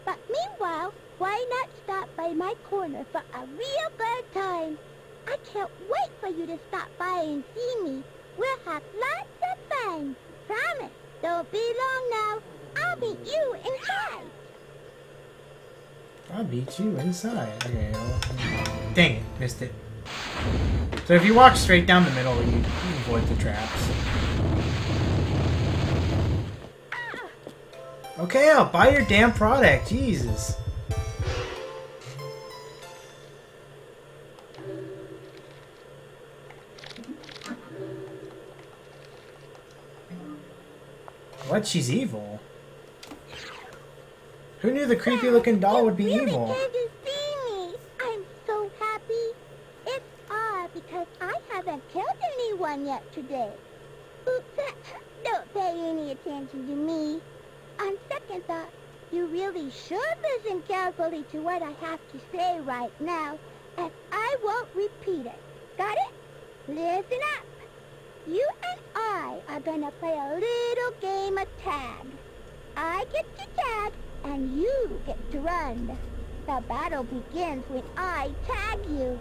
But meanwhile, why not stop by my corner for a real good time? I can't wait for you to stop by and see me. We'll have lots of fun. Promise. Don't be long now. I'll meet you inside. I'll beat you inside. Okay, well, dang it, missed it. So if you walk straight down the middle, you avoid the traps. Okay, I'll buy your damn product. Jesus. What? She's evil? Who knew the creepy-looking doll would be evil? Came to see me. I'm so happy. It's odd because I haven't killed anyone yet today. Oops, don't pay any attention to me. On second thought, you really should listen carefully to what I have to say right now, and I won't repeat it. Got it? Listen up. You and I are gonna play a little game of tag. I get to tag, and you get to run. The battle begins when I tag you.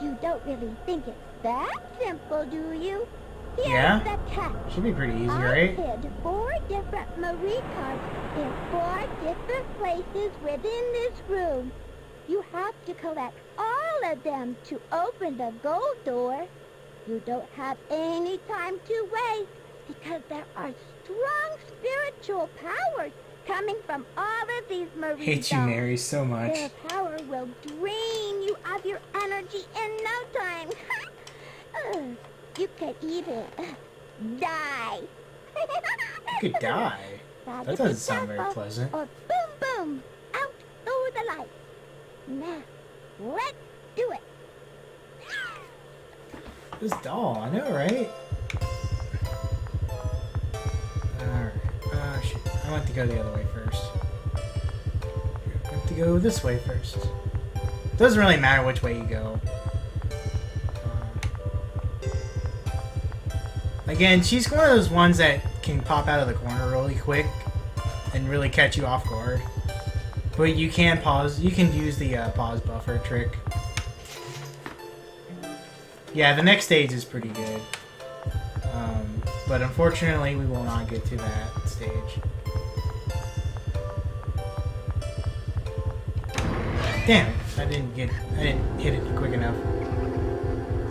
You don't really think it's that simple, do you? Here's the catch. Should be pretty easy, I right? hid 4 different Marie cards in 4 different places within this room. You have to collect all of them to open the gold door. You don't have any time to waste because there are strong spiritual powers coming from all of these Marie Hate you, dolls. Mary, so much. Their power will drain you of your energy in no time. You could even die. You could die? That doesn't sound very pleasant. Or boom, boom, out through the light. Now, let's do it. This doll, I know, right? Alright, shit. I want to go the other way first. I have to go this way first. Doesn't really matter which way you go. Again, she's one of those ones that can pop out of the corner really quick and really catch you off guard. But you can pause. You can use the pause buffer trick. Yeah, the next stage is pretty good. But unfortunately, we will not get to that stage. Damn it! I didn't hit it quick enough.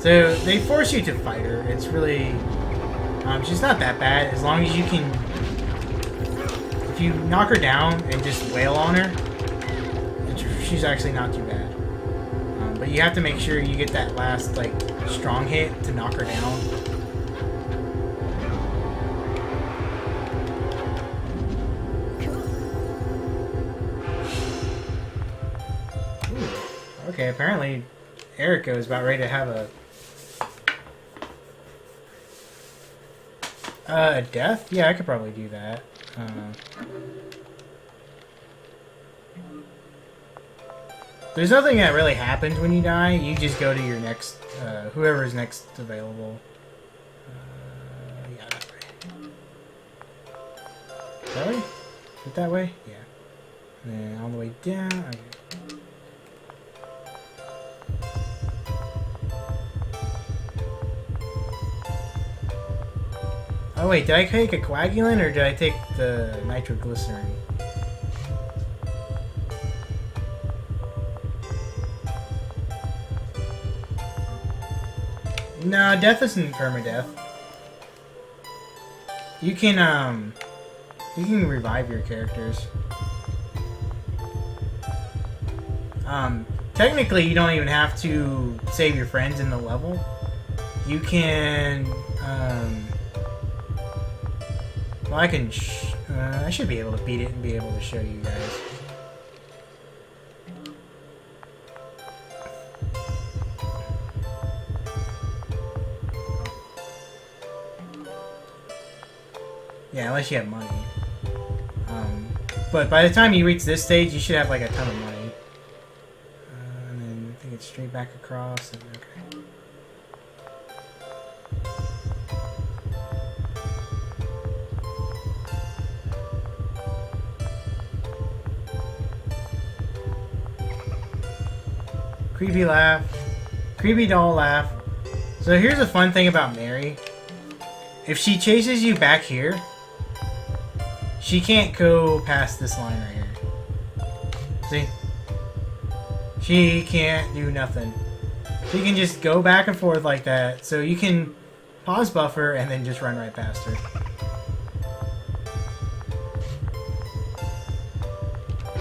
So they force you to fight her. It's really, she's not that bad as long as you can. If you knock her down and just wail on her, she's actually not too bad. But you have to make sure you get that last like strong hit to knock her down. Ooh. Okay, apparently Erica is about ready to have a death? Yeah, I could probably do that. There's nothing that really happens when you die. You just go to your next, whoever's next available. Yeah, that way. That way? Is it that way? Yeah. And then all the way down. Okay. Oh wait, did I take a coagulant or did I take the nitroglycerin? No, death isn't permadeath. You can revive your characters. Technically you don't even have to save your friends in the level. You can, Well, I can. I should be able to beat it and be able to show you guys. Yeah, unless you have money. But by the time you reach this stage, you should have like a ton of money. And then I think it's straight back across. And, okay. Creepy laugh. Creepy doll laugh. So here's a fun thing about Mary. If she chases you back here, she can't go past this line right here. See? She can't do nothing. She can just go back and forth like that. So you can pause buffer and then just run right past her.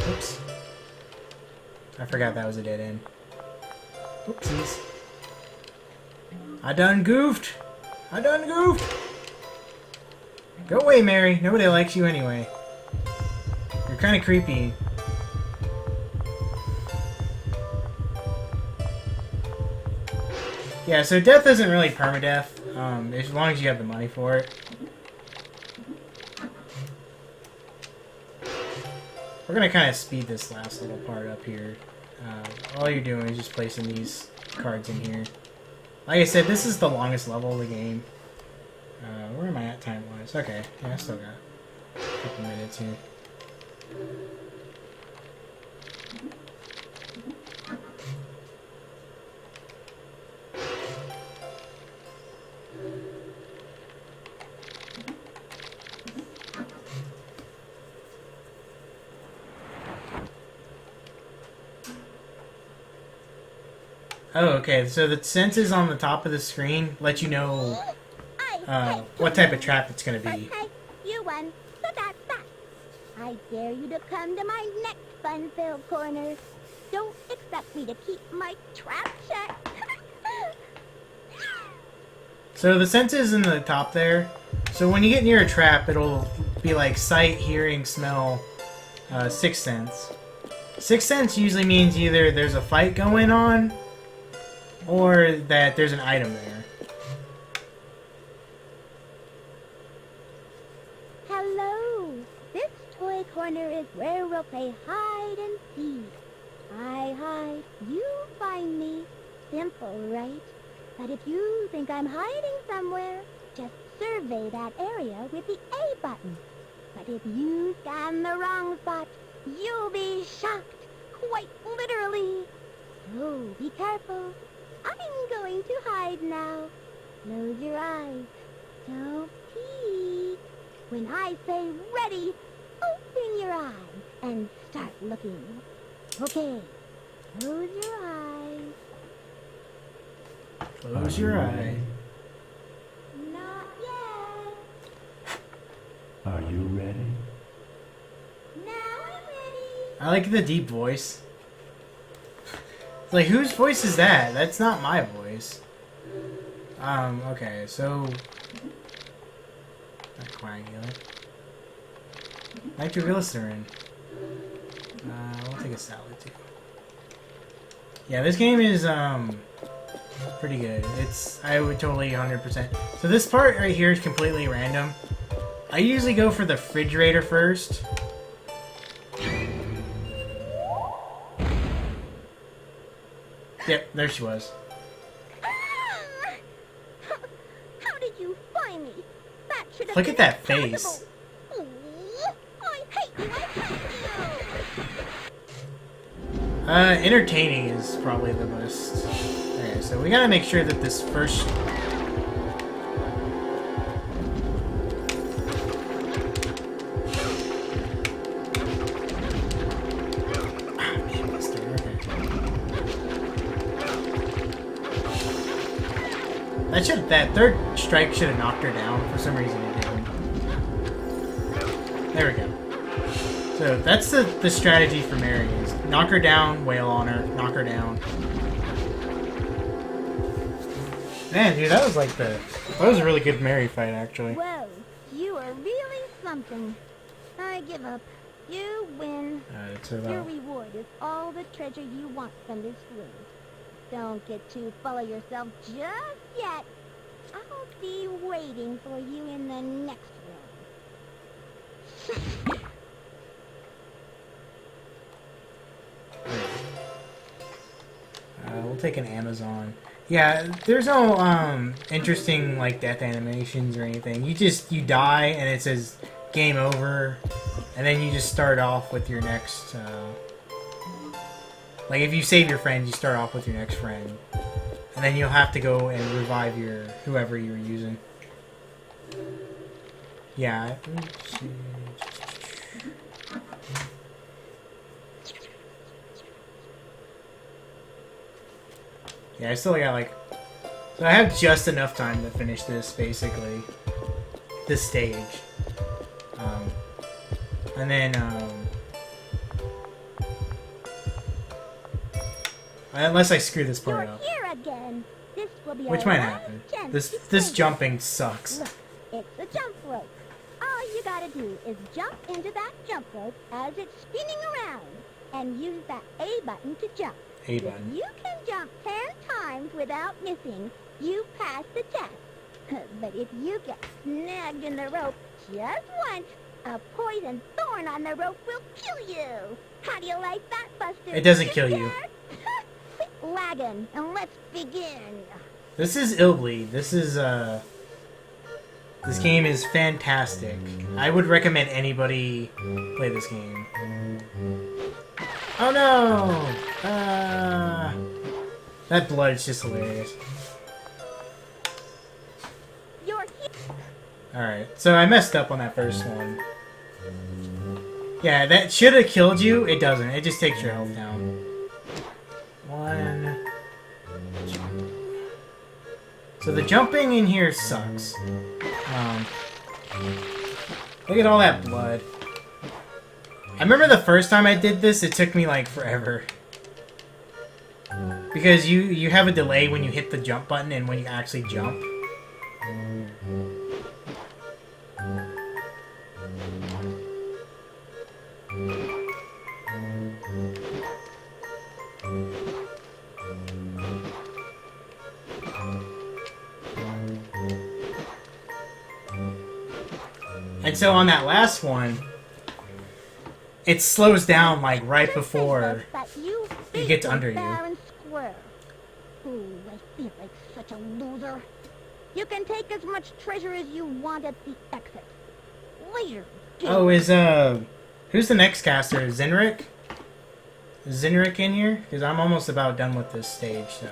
Oops. I forgot that was a dead end. Oopsies. I done goofed. I done goofed. Go away, Mary. Nobody likes you anyway. You're kind of creepy. Yeah, so death isn't really permadeath, as long as you have the money for it. We're gonna kind of speed this last little part up here. All you're doing is just placing these cards in here. Like I said, this is the longest level of the game. Where am I at time-wise? Okay, yeah, I still got a couple minutes here. Oh, okay, so the senses on the top of the screen let you know what type of trap it's going to be. Okay, you won, so that's that. I dare you to come to my next fun-filled corner. Don't expect me to keep my trap shut. So the senses in the top there, so when you get near a trap, it'll be like sight, hearing, smell, sixth sense. Sixth sense usually means either there's a fight going on, or that there's an item there. Hello! This toy corner is where we'll play hide and seek. I hide, you find me. Simple, right? But if you think I'm hiding somewhere, just survey that area with the A button. But if you scan the wrong spot, you'll be shocked, quite literally. So be careful. I'm going to hide now. Close your eyes. Don't peek. When I say ready, open your eyes and start looking. Okay. Close your eyes. Close your eye. Not yet. Are you ready? Now I'm ready. I like the deep voice. It's like, whose voice is that? That's not my voice. Okay, so... Coagulate. Nitroglycerin. We'll take a salad too. Yeah, this game is, pretty good. I would totally 100%. So this part right here is completely random. I usually go for the refrigerator first. Yep, there she was. How did you find me? That should have Look been at that impossible. face. I hate you. I hate you. Entertaining is probably the most. Okay, so we gotta make sure that this first. That third strike should have knocked her down. For some reason it didn't. There we go. So that's the strategy for Mary is knock her down, wail on her, knock her down. Man, dude, that was a really good Mary fight actually. Whoa, you are really something. I give up. You win. It's Your about... reward is all the treasure you want from this room. Don't get too full of yourself just yet. I'll be waiting for you in the next room. We'll take an Amazon. Yeah, there's no interesting like death animations or anything. You die and it says game over, and then you just start off with your next. Like if you save your friend, you start off with your next friend, and then you'll have to go and revive your whoever you were using. Yeah. Yeah, I still got like... So I have just enough time to finish this, basically. This stage. And then, unless I screw this part You're up. here again. This will be Which our might last happen. chance This to save jumping sucks. Look, it's a jump rope. All you gotta do is jump into that jump rope as it's spinning around, and use that A button to jump. A button. If you can jump 10 times without missing, you pass the test. But if you get snagged in the rope just once, a poison thorn on the rope will kill you. How do you like that, Buster? It doesn't kill you. Quit lagging, and let's begin. This is Illbleed. This is, This game is fantastic. I would recommend anybody play this game. Oh no! That blood is just hilarious. Alright, so I messed up on that first one. Yeah, that should have killed you. It doesn't. It just takes your health down. One. So the jumping in here sucks. Look at all that blood. I remember the first time I did this, it took me like forever. Because you have a delay when you hit the jump button and when you actually jump. And so on that last one, it slows down like right before it gets under you. Ooh, I feel like such a loser. You can take as much treasure as you want at the exit. Later. Oh, who's the next caster? Zenrik? Is Zenrik in here? Because I'm almost about done with this stage, so.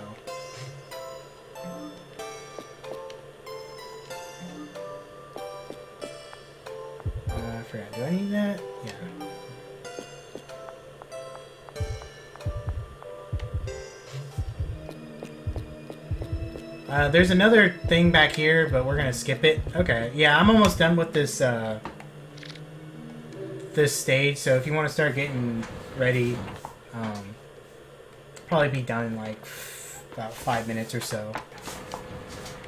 I forgot. Do I need that? Yeah. There's another thing back here, but we're gonna skip it. Okay, yeah, I'm almost done with this, this stage, so if you want to start getting ready, probably be done in, like, about 5 minutes or so.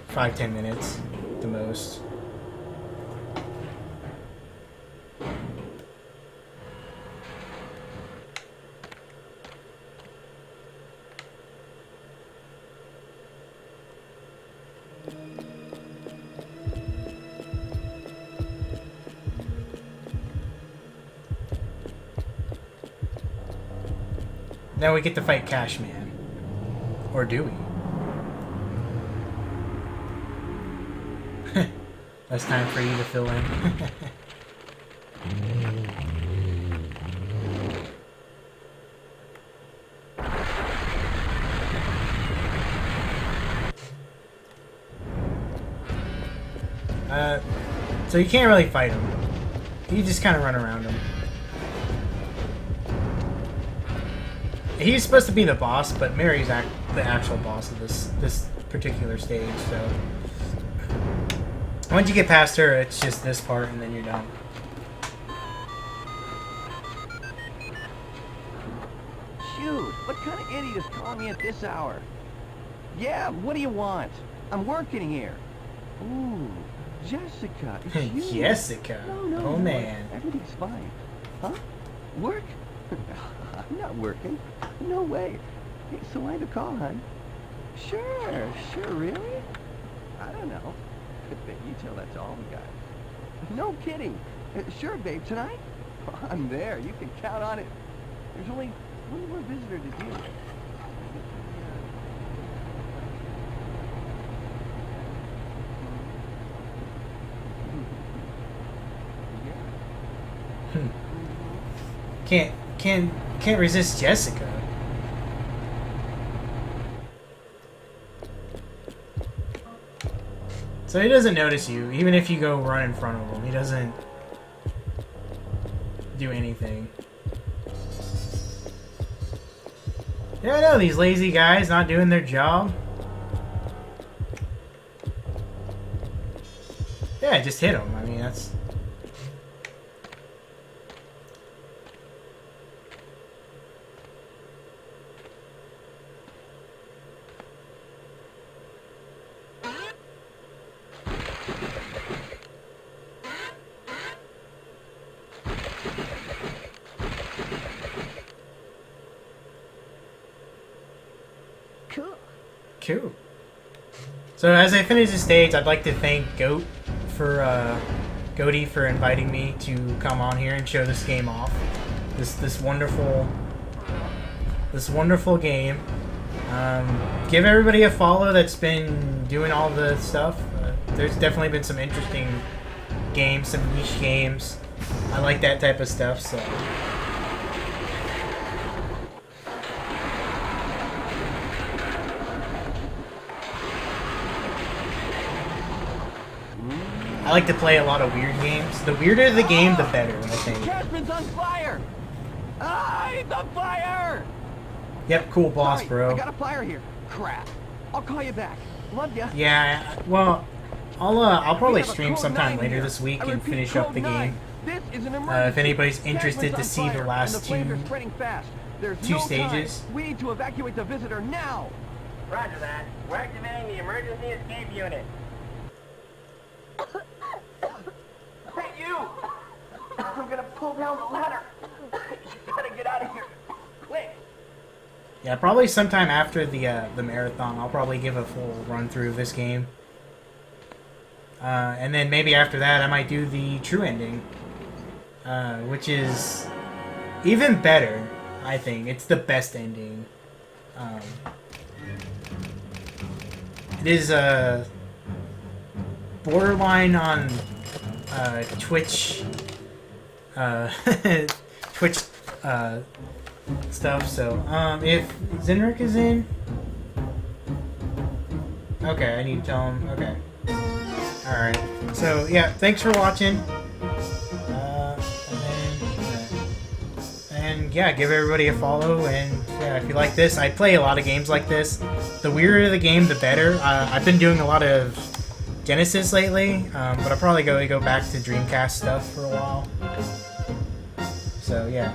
5-10 minutes, the most. Now we get to fight Cashman. Or do we? Less time for you to fill in. So you can't really fight him. You just kind of run around him. He's supposed to be the boss, but Mary's the actual boss of this particular stage, so... Once you get past her, it's just this part, and then you're done. Shoot, what kind of idiot is calling me at this hour? Yeah, what do you want? I'm working here. Ooh, Jessica, it's you. Jessica. No, Oh man. Everything's fine. Huh? Work? I'm not working. No way. Hey, so why the call, hon? Sure, really? I don't know. Bet you tell that to all the guys. No kidding. Sure, babe, tonight? I'm there. You can count on it. There's only one more visitor to deal with. Can't resist Jessica. So he doesn't notice you, even if you go run in front of him. He doesn't do anything. Yeah, I know, these lazy guys not doing their job. Yeah, just hit him. I mean, that's... Cool. So as I finish the stage, I'd like to thank Goaty for inviting me to come on here and show this game off. This wonderful game. Give everybody a follow that's been doing all the stuff. There's definitely been some interesting games, some niche games. I like that type of stuff, so. I like to play a lot of weird games. The weirder the game, the better, I think. Jasmine's on fire! Ah, he's on fire! Yep, cool boss, Sorry, bro. I got a fire here. Crap. I'll call you back. Love ya. Yeah, well, I'll probably stream sometime later this week and finish up the game. This is an If anybody's interested to see the last two stages. We need to evacuate the visitor now. Roger that. We're activating the emergency escape unit. Hey, you! I'm gonna pull down the ladder. You gotta get out of here. Quick! Yeah, probably sometime after the marathon, I'll probably give a full run through of this game. And then maybe after that, I might do the true ending, which is even better. I think it's the best ending. It is borderline on Twitch Twitch stuff. So if Zenrik is in, okay, I need to tell him. Okay, all right. So yeah, thanks for watching. And yeah, give everybody a follow. And yeah, if you like this, I play a lot of games like this. The weirder the game, the better. I've been doing a lot of Genesis lately, but I'll probably go back to Dreamcast stuff for a while. So yeah.